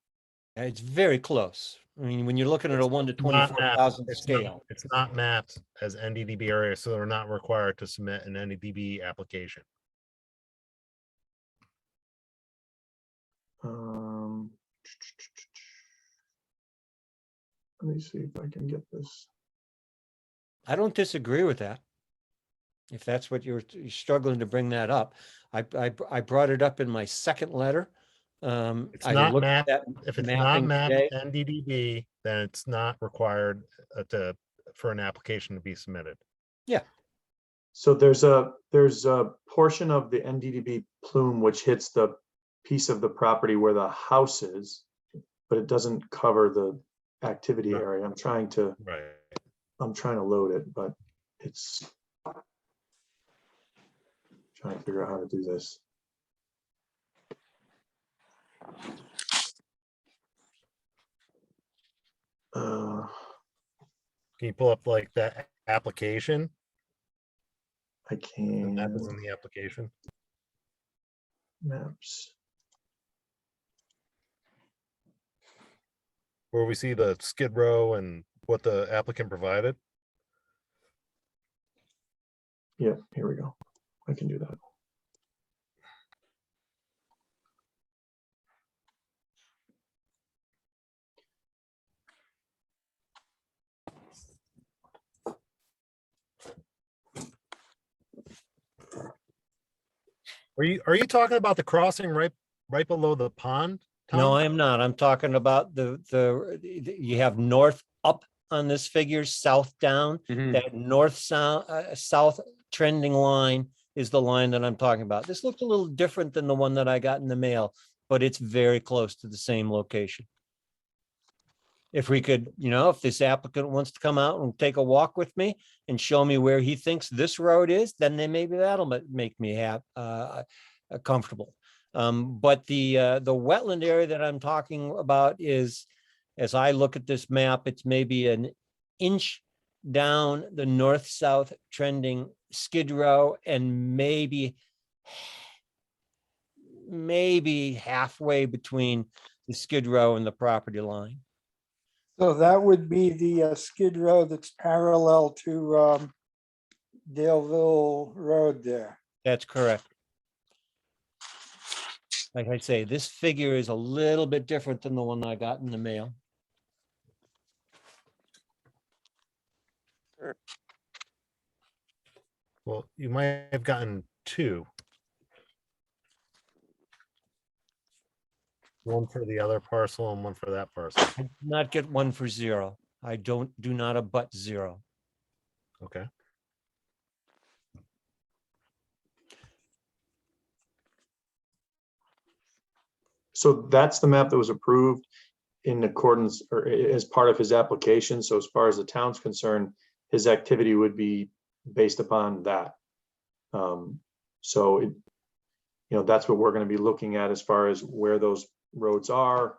It's very close. I mean, when you're looking at a 1 to not 24,000 mapped, scale. it's not mapped as NDDB area, so they're not required to submit an NDDB application. Let me see if I can get this. I don't disagree with that. If that's what you're struggling to bring that up, I brought it up in my second letter. It's I not looked at mapped. that If it's not mapping mapped today. NDDB, then it's not required for an application to be submitted. So there's a portion of the NDDB plume which hits the piece of the property where the house is, but it doesn't cover the activity No. area. I'm trying to load it, but it's trying to figure out how to do this. Can you pull up like that application? I The can map is in the application. maps. Where we see the skid row and what the applicant provided. Yeah, here we go. I can do that. Are you talking about the crossing right below the pond? Tom? No, I am not. I'm talking about you have north up on this figure, south down. Mhm. That north south trending line is the line that I'm talking about. This looks a little different than the one that I got in the mail, but it's very close to the same location. If we could, if this applicant wants to come out and take a walk with me and show me where he thinks this road is, then maybe that'll make me comfortable. But the wetland area that I'm talking about is, as I look at this map, it's maybe an inch down the north-south trending skid row and maybe halfway between the skid row and the property line. So that would be the skid row that's parallel to Daleville Road there. That's correct. Like I say, this figure is a little bit different than the one I got in the mail. Well, you might have gotten two. One for the other parcel and one for that parcel. I did not get one for 0. I do not abut 0. Okay. So that's the map that was approved in accordance or as part of his application. So as far as the town's concerned, his activity would be based upon that. So that's what we're going to be looking at as far as where those roads are,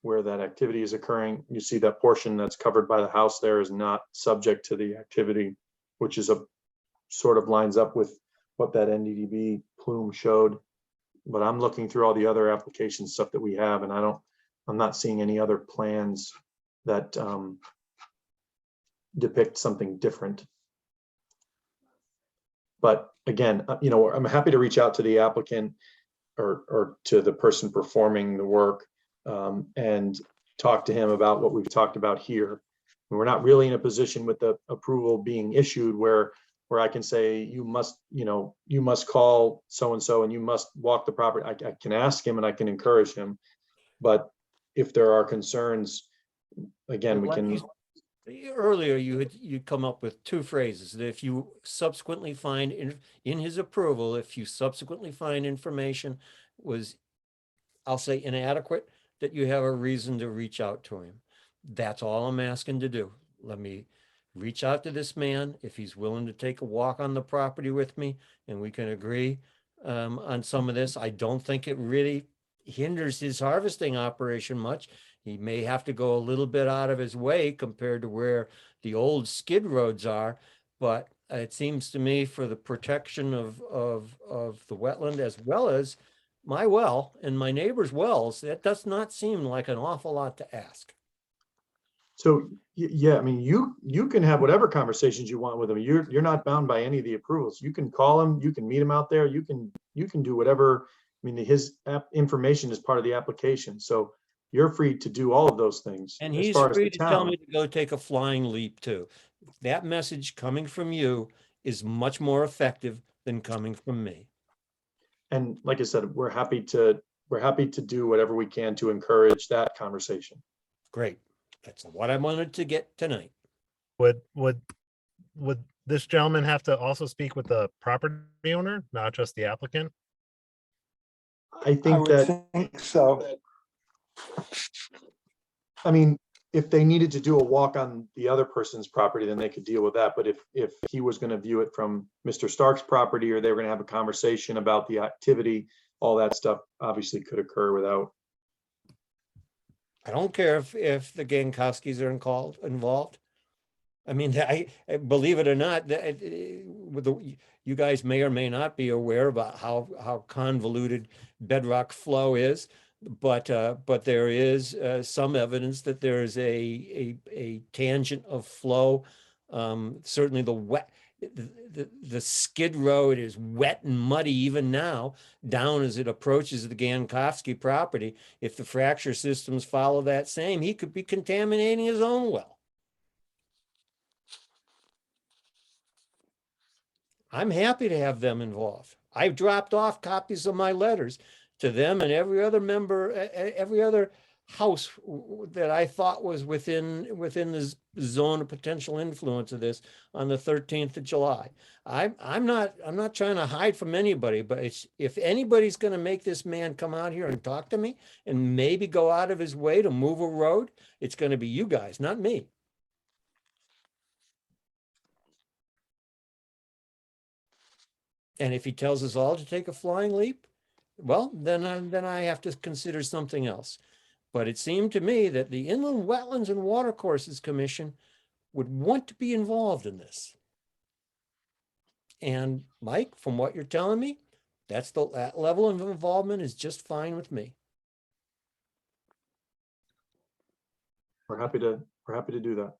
where that activity is occurring. You see that portion that's covered by the house there is not subject to the activity, which is sort of lines up with what that NDDB plume showed. But I'm looking through all the other application stuff that we have, and I'm not seeing any other plans that depict something different. But again, I'm happy to reach out to the applicant or to the person performing the work and talk to him about what we've talked about here. We're not really in a position with the approval being issued where I can say, you must call so-and-so and you must walk the property. I can ask him and I can encourage him. But if there are concerns again, we Well, can, earlier, you'd come up with two phrases, that if you subsequently find in his approval, if you subsequently find information was, I'll say inadequate, that you have a reason to reach out to him. That's all I'm asking to do. Let me reach out to this man. If he's willing to take a walk on the property with me and we can agree on some of this, I don't think it really hinders his harvesting operation much. He may have to go a little bit out of his way compared to where the old skid roads are, but it seems to me for the protection of the wetland as well as my well and my neighbor's wells, that does not seem like an awful lot to ask. so, yeah, I mean, you can have whatever conversations you want with him. You're not bound by any of the approvals. You can call him, you can meet him out there, you can do whatever. I mean, his information is part of the application, so you're free to do all of those things. And As he's far as free the to tell town, me to go take a flying leap too. That message coming from you is much more effective than coming from me. and like I said, we're happy to do whatever we can to encourage that conversation. Great. That's what I wanted to get tonight. Would this gentleman have to also speak with the property owner, not just the applicant? I I think would that, think so. I mean, if they needed to do a walk on the other person's property, then they could deal with that. But if he was going to view it from Mr. Stark's property, or they were going to have a conversation about the activity, all that stuff obviously could occur without. I don't care if the Gankowskis are involved. I mean, I believe it or not, you guys may or may not be aware about how convoluted bedrock flow is, but there is some evidence that there is a tangent of flow. Certainly the skid road is wet and muddy even now down as it approaches the Gankowski property. If the fracture systems follow that same, he could be contaminating his own well. I'm happy to have them involved. I've dropped off copies of my letters to them and every other member, every other house that I thought was within the zone of potential influence of this on the 13th of July. I'm not trying to hide from anybody, but if anybody's going to make this man come out here and talk to me and maybe go out of his way to move a road, it's going to be you guys, not me. And if he tells us all to take a flying leap, well, then I have to consider something else. But it seemed to me that the Inland Wetlands and Watercourses Commission would want to be involved in this. And Mike, from what you're telling me, that level of involvement is just fine with me. We're happy to do that.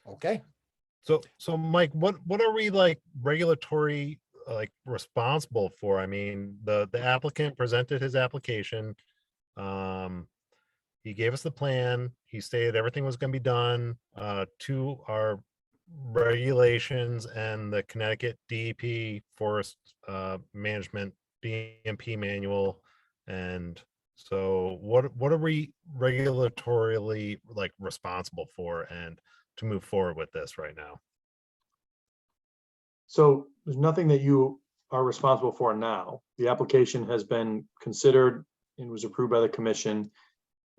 Okay. So Mike, what are we like regulatory responsible for? I mean, the applicant presented his application. He gave us the plan. He stated everything was going to be done to our regulations and the Connecticut DEP Forest Management DMP manual. And so what are we regulatorily responsible for and to move forward with this right now? So there's nothing that you are responsible for now. The application has been considered and was approved by the commission.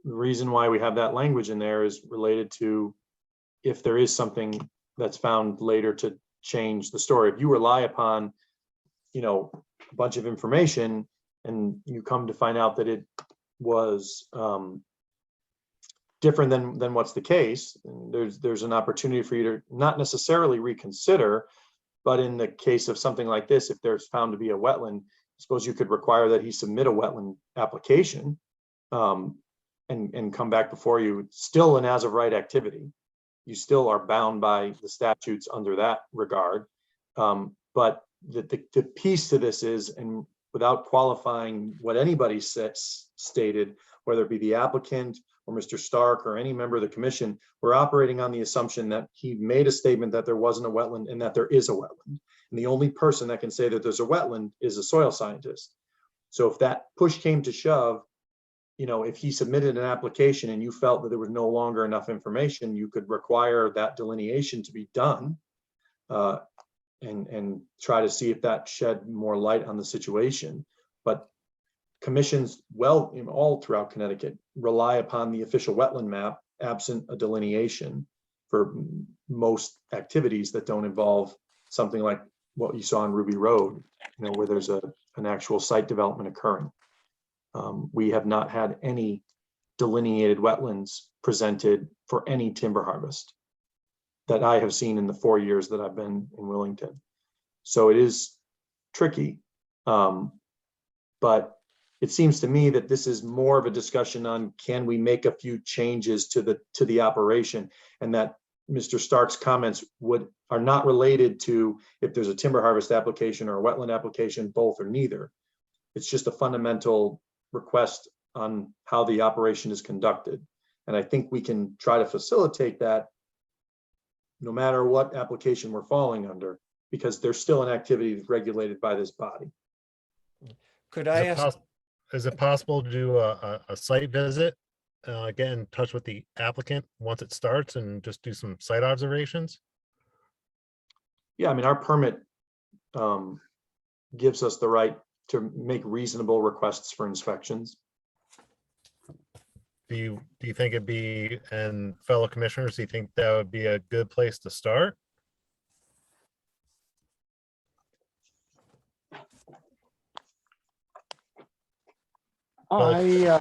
The reason why we have that language in there is related to if there is something that's found later to change the story. If you rely upon, a bunch of information and you come to find out that it was different than what's the case, there's an opportunity for you to not necessarily reconsider. But in the case of something like this, if there's found to be a wetland, I suppose you could require that he submit a wetland application and come back before you. It's still an as of right activity. You still are bound by the statutes under that regard. But the piece to this is, and without qualifying what anybody stated, whether it be the applicant or Mr. Stark or any member of the commission, we're operating on the assumption that he made a statement that there wasn't a wetland and that there is a wetland. And the only person that can say that there's a wetland is a soil scientist. So if that push came to shove you know, if he submitted an application and you felt that there was no longer enough information, you could require that delineation to be done. And try to see if that shed more light on the situation. But commissions, well, in all throughout Connecticut, rely upon the official wetland map absent a delineation for most activities that don't involve something like what you saw on Ruby Road, you know, where there's an actual site development occurring. We have not had any delineated wetlands presented for any timber harvest that I have seen in the 4 years that I've been in Willington. So it is tricky. But it seems to me that this is more of a discussion on, can we make a few changes to the operation, and that Mr. Stark's comments are not related to if there's a timber harvest application or a wetland application, both or neither. It's just a fundamental request on how the operation is conducted. And I think we can try to facilitate that no matter what application we're falling under, because there's still an activity regulated by this body. Could I ask? Is it possible to do a site visit? Get in touch with the applicant once it starts and just do some site observations? Yeah, I mean, our permit gives us the right to make reasonable requests for inspections. Do you think it'd be, and fellow commissioners, do you think that would be a good place to start? I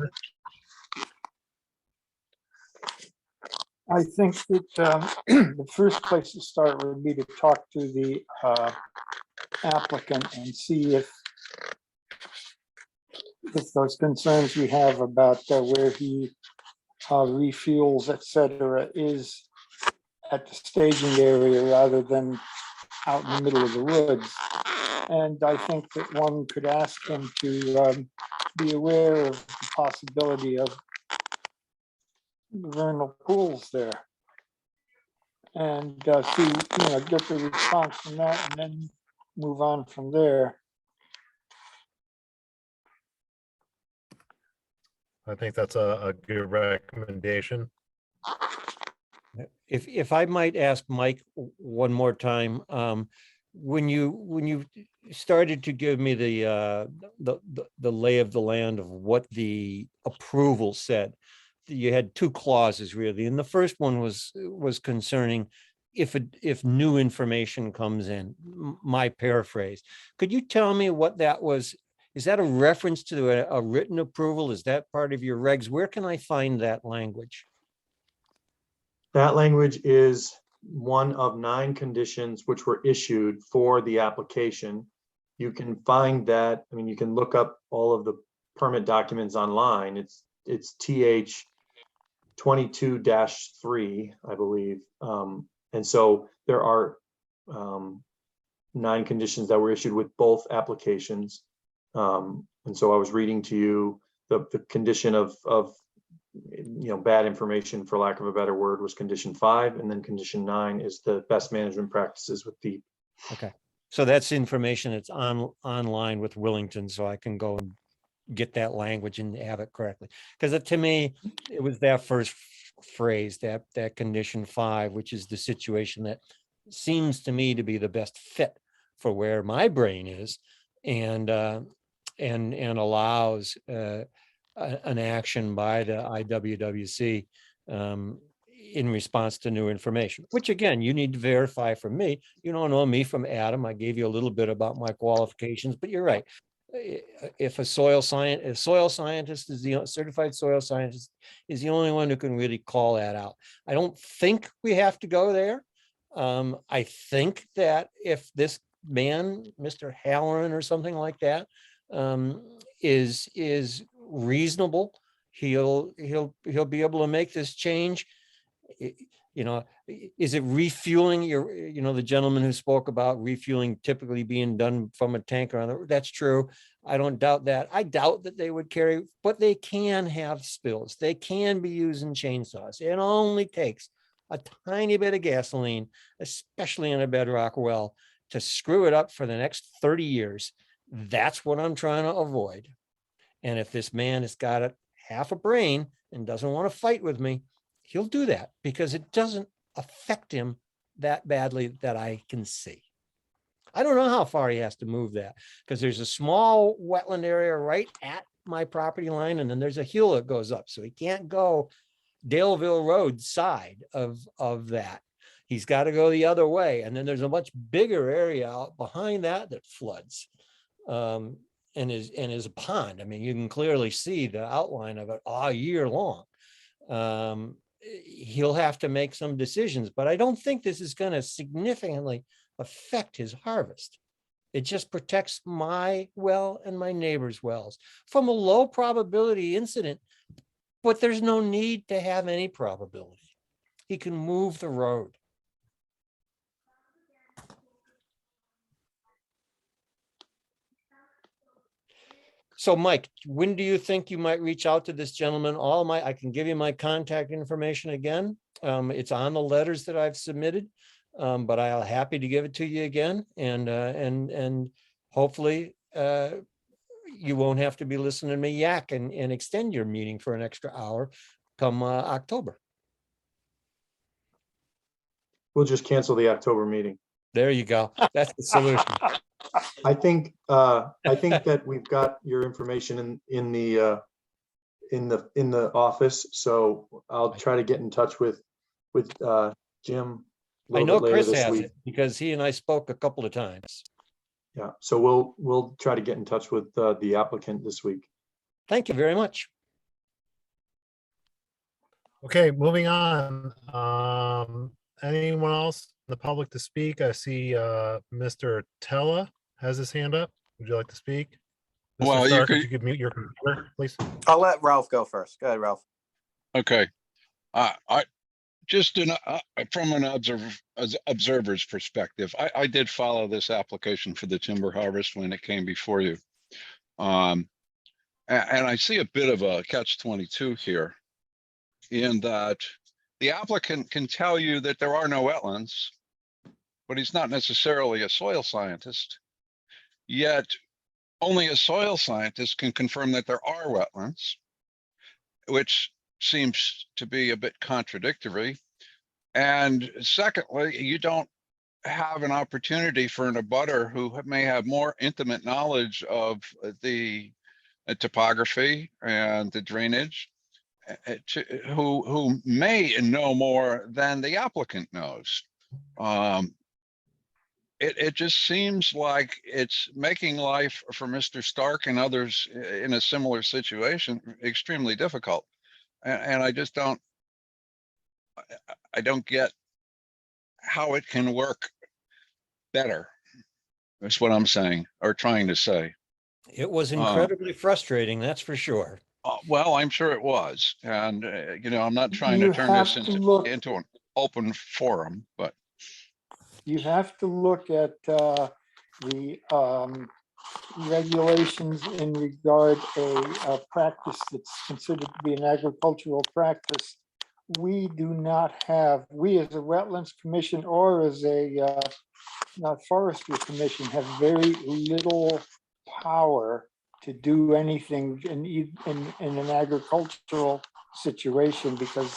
think that the first place to start would be to talk to the applicant and see if those concerns we have about where he refuels, et cetera, is at the staging area rather than out in the middle of the woods. And I think that one could ask him to be aware of the possibility of vernal pools there. And see, get the response from that and then move on from there. I think that's a good recommendation. If I might ask Mike one more time, when you started to give me the lay of the land of what the approval said, you had two clauses really, and the first one was concerning if new information comes in. My paraphrase. Could you tell me what that was? Is that a reference to a written approval? Is that part of your regs? Where can I find that language? That language is one of 9 conditions which were issued for the application. You can find that, I mean, you can look up all of the permit documents online. It's TH 22-3, I believe. And so there are 9 conditions that were issued with both applications. And so I was reading to you the condition of bad information, for lack of a better word, was condition 5, and then condition 9 is the best management practices with deep. Okay, so that's information that's online with Willington, so I can go and get that language and have it correctly. Because to me, it was that first phrase, that condition 5, which is the situation that seems to me to be the best fit for where my brain is, and allows an action by the IWWC in response to new information, which again, you need to verify from me. You don't know me from Adam. I gave you a little bit about my qualifications, but you're right. If a soil scientist is the certified soil scientist is the only one who can really call that out. I don't think we have to go there. I think that if this man, Mr. Halloran or something like that, is reasonable, he'll be able to make this change. Is it refueling? The gentleman who spoke about refueling typically being done from a tanker. That's true. I don't doubt that. I doubt that they would carry, but they can have spills. They can be using chainsaws. It only takes a tiny bit of gasoline, especially in a bedrock well, to screw it up for the next 30 years. That's what I'm trying to avoid. And if this man has got it half a brain and doesn't want to fight with me, he'll do that because it doesn't affect him that badly that I can see. I don't know how far he has to move that because there's a small wetland area right at my property line, and then there's a hill that goes up. So he can't go Daleville Road side of that. He's got to go the other way. And then there's a much bigger area out behind that that floods and is a pond. I mean, you can clearly see the outline of it all year long. He'll have to make some decisions, but I don't think this is going to significantly affect his harvest. It just protects my well and my neighbor's wells from a low probability incident, but there's no need to have any probability. He can move the road. So Mike, when do you think you might reach out to this gentleman? I can give you my contact information again. It's on the letters that I've submitted, but I'll happy to give it to you again. And hopefully you won't have to be listening to me yak and extend your meeting for an extra hour come October. We'll just cancel the October meeting. There you go. That's the solution. I think that we've got your information in the office, so I'll try to get in touch with Jim. I know Chris has it because he and I spoke a couple of times. Yeah, so we'll try to get in touch with the applicant this week. Thank you very much. Okay, moving on. Anyone else in the public to speak? I see Mr. Tella has his hand up. Would you like to speak? Mr. Well, Stark, you if you could mute your computer, please. I'll let Ralph go first. Go ahead, Ralph. Okay. I just from an observer's perspective, I did follow this application for the timber harvest when it came before you. And I see a bit of a catch-22 here in that the applicant can tell you that there are no wetlands, but he's not necessarily a soil scientist. Yet only a soil scientist can confirm that there are wetlands, which seems to be a bit contradictory. And secondly, you don't have an opportunity for an abutter who may have more intimate knowledge of the topography and the drainage, who may know more than the applicant knows. It just seems like it's making life for Mr. Stark and others in a similar situation extremely difficult. And I just don't get how it can work better. That's what I'm saying, or trying to say. It was incredibly frustrating, that's for sure. Well, I'm sure it was. And, I'm not trying You to turn have this to look- into an open forum, but. You have to look at the regulations in regard a practice that's considered to be an agricultural practice. We do not have, we as a Wetlands Commission or as a Forestry Commission have very little power to do anything in an agricultural situation because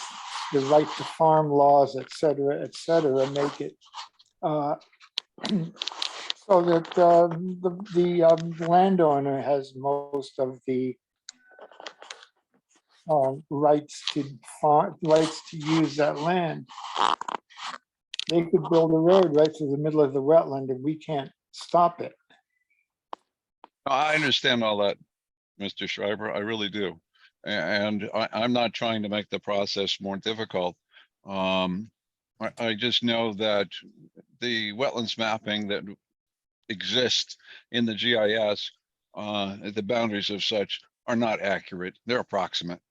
the right to farm laws, et cetera, make it so that the landowner has most of the rights to use that land. They could build a road right through the middle of the wetland and we can't stop it. I understand all that, Mr. Schreiber, I really do. And I'm not trying to make the process more difficult. I just know that the wetlands mapping that exists in the GIS, the boundaries of such are not accurate. They're approximate.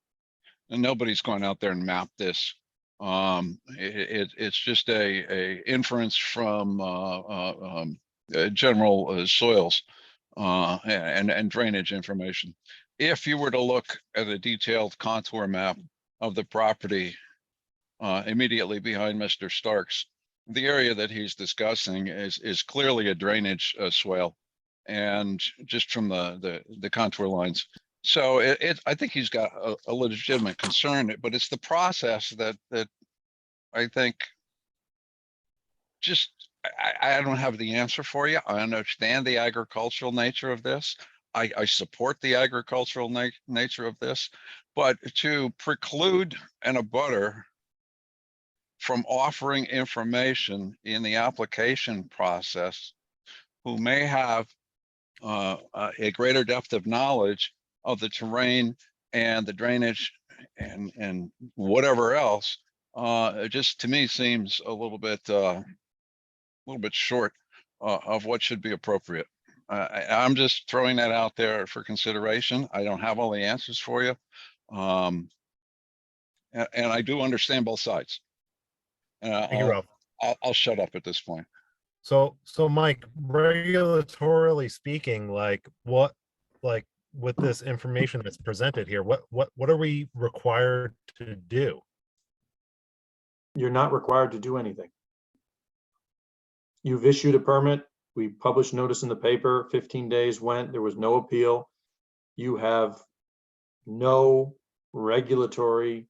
And nobody's going out there and map this. It's just a inference from general soils and drainage information. If you were to look at a detailed contour map of the property immediately behind Mr. Stark's, the area that he's discussing is clearly a drainage swale. And just from the contour lines, So I think he's got a legitimate concern, but it's the process that I think just, I don't have the answer for you. I understand the agricultural nature of this. I support the agricultural nature of this, but to preclude an abutter from offering information in the application process who may have a greater depth of knowledge of the terrain and the drainage and whatever else, it just to me seems a little bit short of what should be appropriate. I'm just throwing that out there for consideration. I don't have all the answers for you. And I do understand both sides. Thank you, Ralph. I'll shut up at this point. So Mike, regulatorily speaking, like with this information that's presented here, what are we required to do? You're not required to do anything. You've issued a permit. We published notice in the paper, 15 days went, there was no appeal. You have no regulatory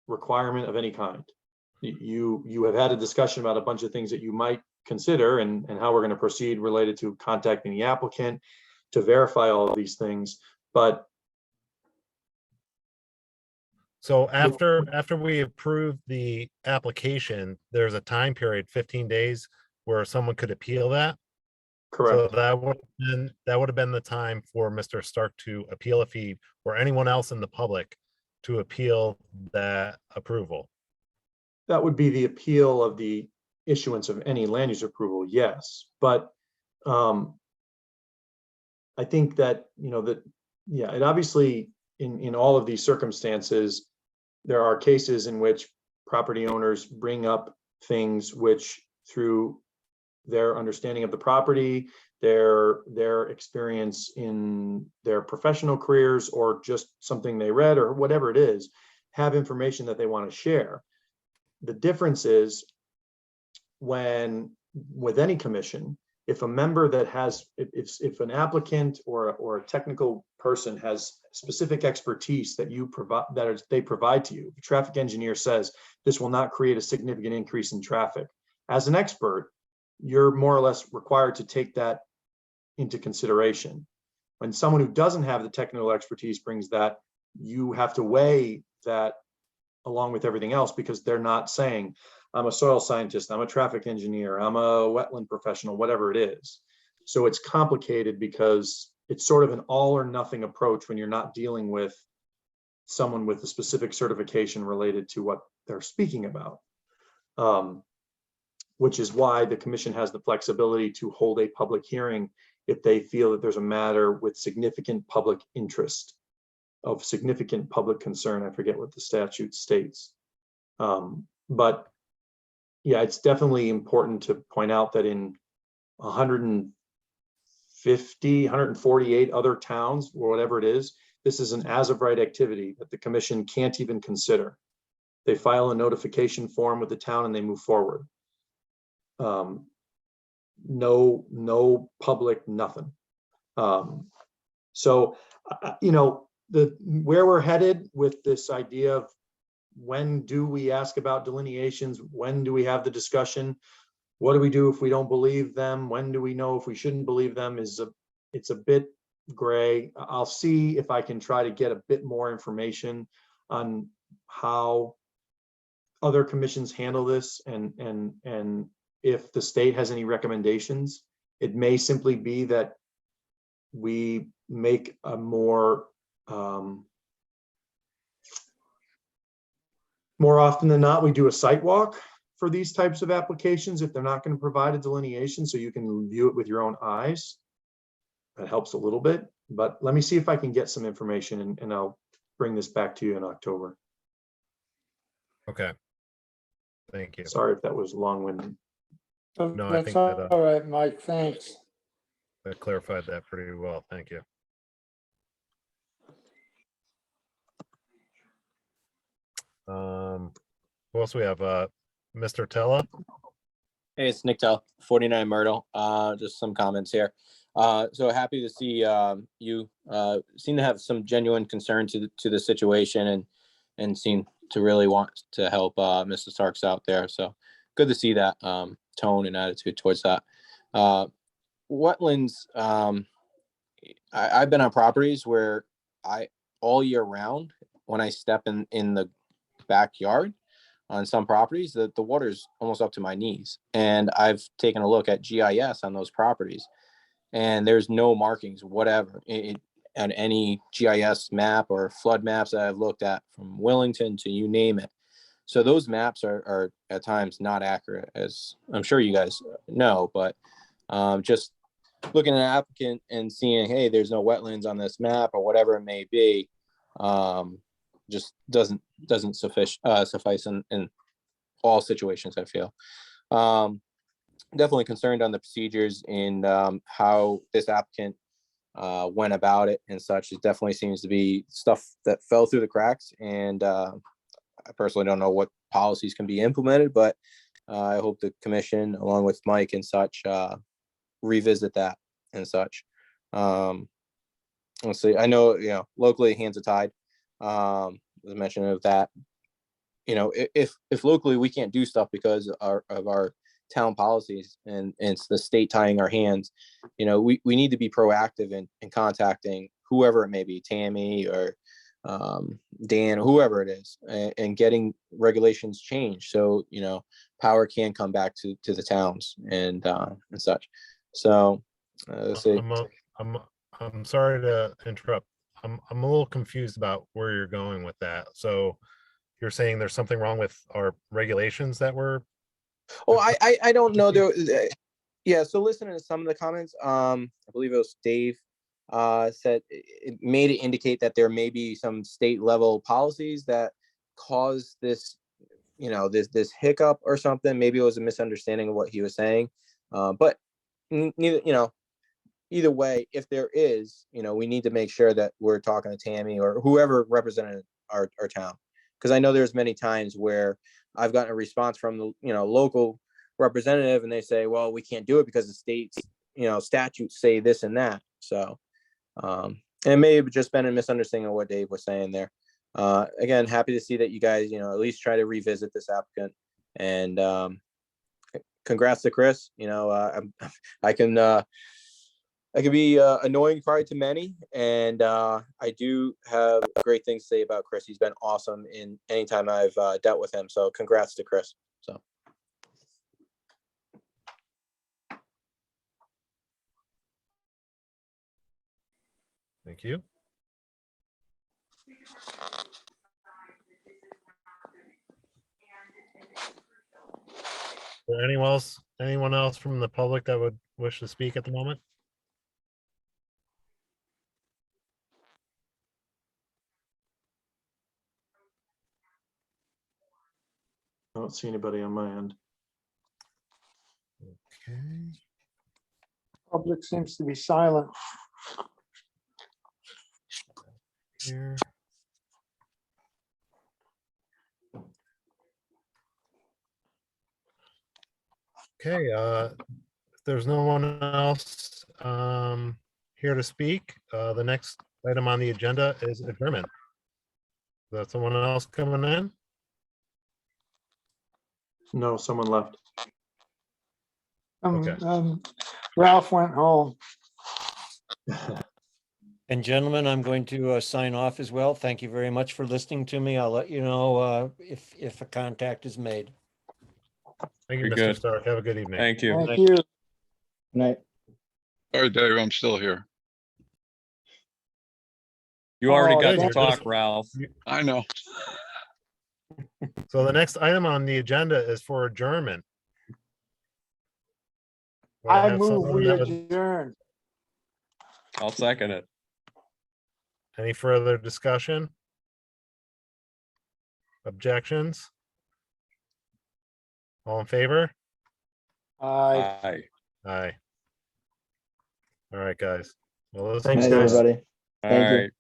requirement of any kind. You have had a discussion about a bunch of things that you might consider and how we're going to proceed related to contacting the applicant to verify all of these things. But So after we approve the application, there's a time period, 15 days, where someone could appeal that. correct. So that would have been the time for Mr. Stark to appeal if he or anyone else in the public to appeal that approval. That would be the appeal of the issuance of any land use approval, yes. But I think that, yeah, it obviously in all of these circumstances, there are cases in which property owners bring up things which through their understanding of the property, their experience in their professional careers, or just something they read or whatever it is, have information that they want to share. The difference is when with any commission, if a member that has, if an applicant or a technical person has specific expertise that you provide, they provide to you, the traffic engineer says this will not create a significant increase in traffic. As an expert, you're more or less required to take that into consideration. When someone who doesn't have the technical expertise brings that, you have to weigh that along with everything else, because they're not saying, I'm a soil scientist, I'm a traffic engineer, I'm a wetland professional, whatever it is. So it's complicated because it's sort of an all or nothing approach when you're not dealing with someone with a specific certification related to what they're speaking about. Which is why the commission has the flexibility to hold a public hearing if they feel that there's a matter with significant public interest, of significant public concern. I forget what the statute states. But yeah, it's definitely important to point out that in 150, 148 other towns, or whatever it is, this is an as of right activity that the commission can't even consider. They file a notification form with the town and they move forward. No public, nothing. So, where we're headed with this idea of when do we ask about delineations, when do we have the discussion, what do we do if we don't believe them, when do we know if we shouldn't believe them, it's a bit gray. I'll see if I can try to get a bit more information on how other commissions handle this, and if the state has any recommendations. It may simply be that we make a more often than not, we do a site walk for these types of applications if they're not going to provide a delineation, so you can view it with your own eyes. That helps a little bit, but let me see if I can get some information, and I'll bring this back to you in October. Okay. Thank you. Sorry if that was long-winded. No, I That's think that, all right, Mike, thanks. that clarified that pretty well. Thank you. Who else we have? Mr. Tella. Hey, it's Nick Tell, 49 Myrtle. Just some comments here. So happy to see you seem to have some genuine concern to the situation and seem to really want to help Mr. Starks out there. So good to see that tone and attitude towards that. Wetlands, I've been on properties where all year round, when I step in the backyard on some properties, the water is almost up to my knees. And I've taken a look at GIS on those properties, and there's no markings, whatever, on any GIS map or flood maps that I've looked at, from Willington to you name it. So those maps are at times not accurate, as I'm sure you guys know, but just looking at an applicant and seeing, hey, there's no wetlands on this map or whatever it may be, just doesn't suffice in all situations, I feel. Definitely concerned on the procedures and how this applicant went about it and such. It definitely seems to be stuff that fell through the cracks, and I personally don't know what policies can be implemented, but I hope the commission, along with Mike and such, revisit that and such. Let's see. I know, locally hands are tied. There's mention of that. If locally we can't do stuff because of our town policies and it's the state tying our hands, we need to be proactive in contacting whoever it may be, Tammy or Dan, or whoever it is, and getting regulations changed so power can come back to the towns and such. So let's see. I'm sorry to interrupt. I'm a little confused about where you're going with that. So you're saying there's something wrong with our regulations that were. Oh, I don't know. Yeah. So listening to some of the comments, I believe it was Dave, said it made it indicate that there may be some state level policies that caused this, this hiccup or something. Maybe it was a misunderstanding of what he was saying. But neither, either way, if there is, we need to make sure that we're talking to Tammy or whoever represented our town. Because I know there's many times where I've gotten a response from the, local representative, and they say, well, we can't do it because the state's, statutes say this and that. So, and it may have just been a misunderstanding of what Dave was saying there. Again, happy to see that you guys, at least try to revisit this applicant, and congrats to Chris. I can be annoying probably to many, and I do have great things to say about Chris. He's been awesome in any time I've dealt with him. So congrats to Chris. So. Thank you. Is there anyone else from the public that would wish to speak at the moment? I don't see anybody on my end. Okay. Public seems to be silent. Here. Okay, if there's no one else here to speak, the next item on the agenda is adjournment. Is that someone else coming in? No, someone left. Okay. Ralph went home. And gentlemen, I'm going to sign off as well. Thank you very much for listening to me. I'll let you know if a contact is made. Thank you, Very Mr. good. Stark. Have a good evening. Thank you. Thank you. Good night. All right, Dave, I'm still here. You already Oh, got good. to You're talk, just- Ralph. I know. So the next item on the agenda is for adjournment. Will I have move someone we that would- adjourn. I'll second it. Any further discussion? Objections? All in favor? Aye. Aye. Aye. All right, guys. Well, this Thanks, Night, guys. everybody. All Thank you. right.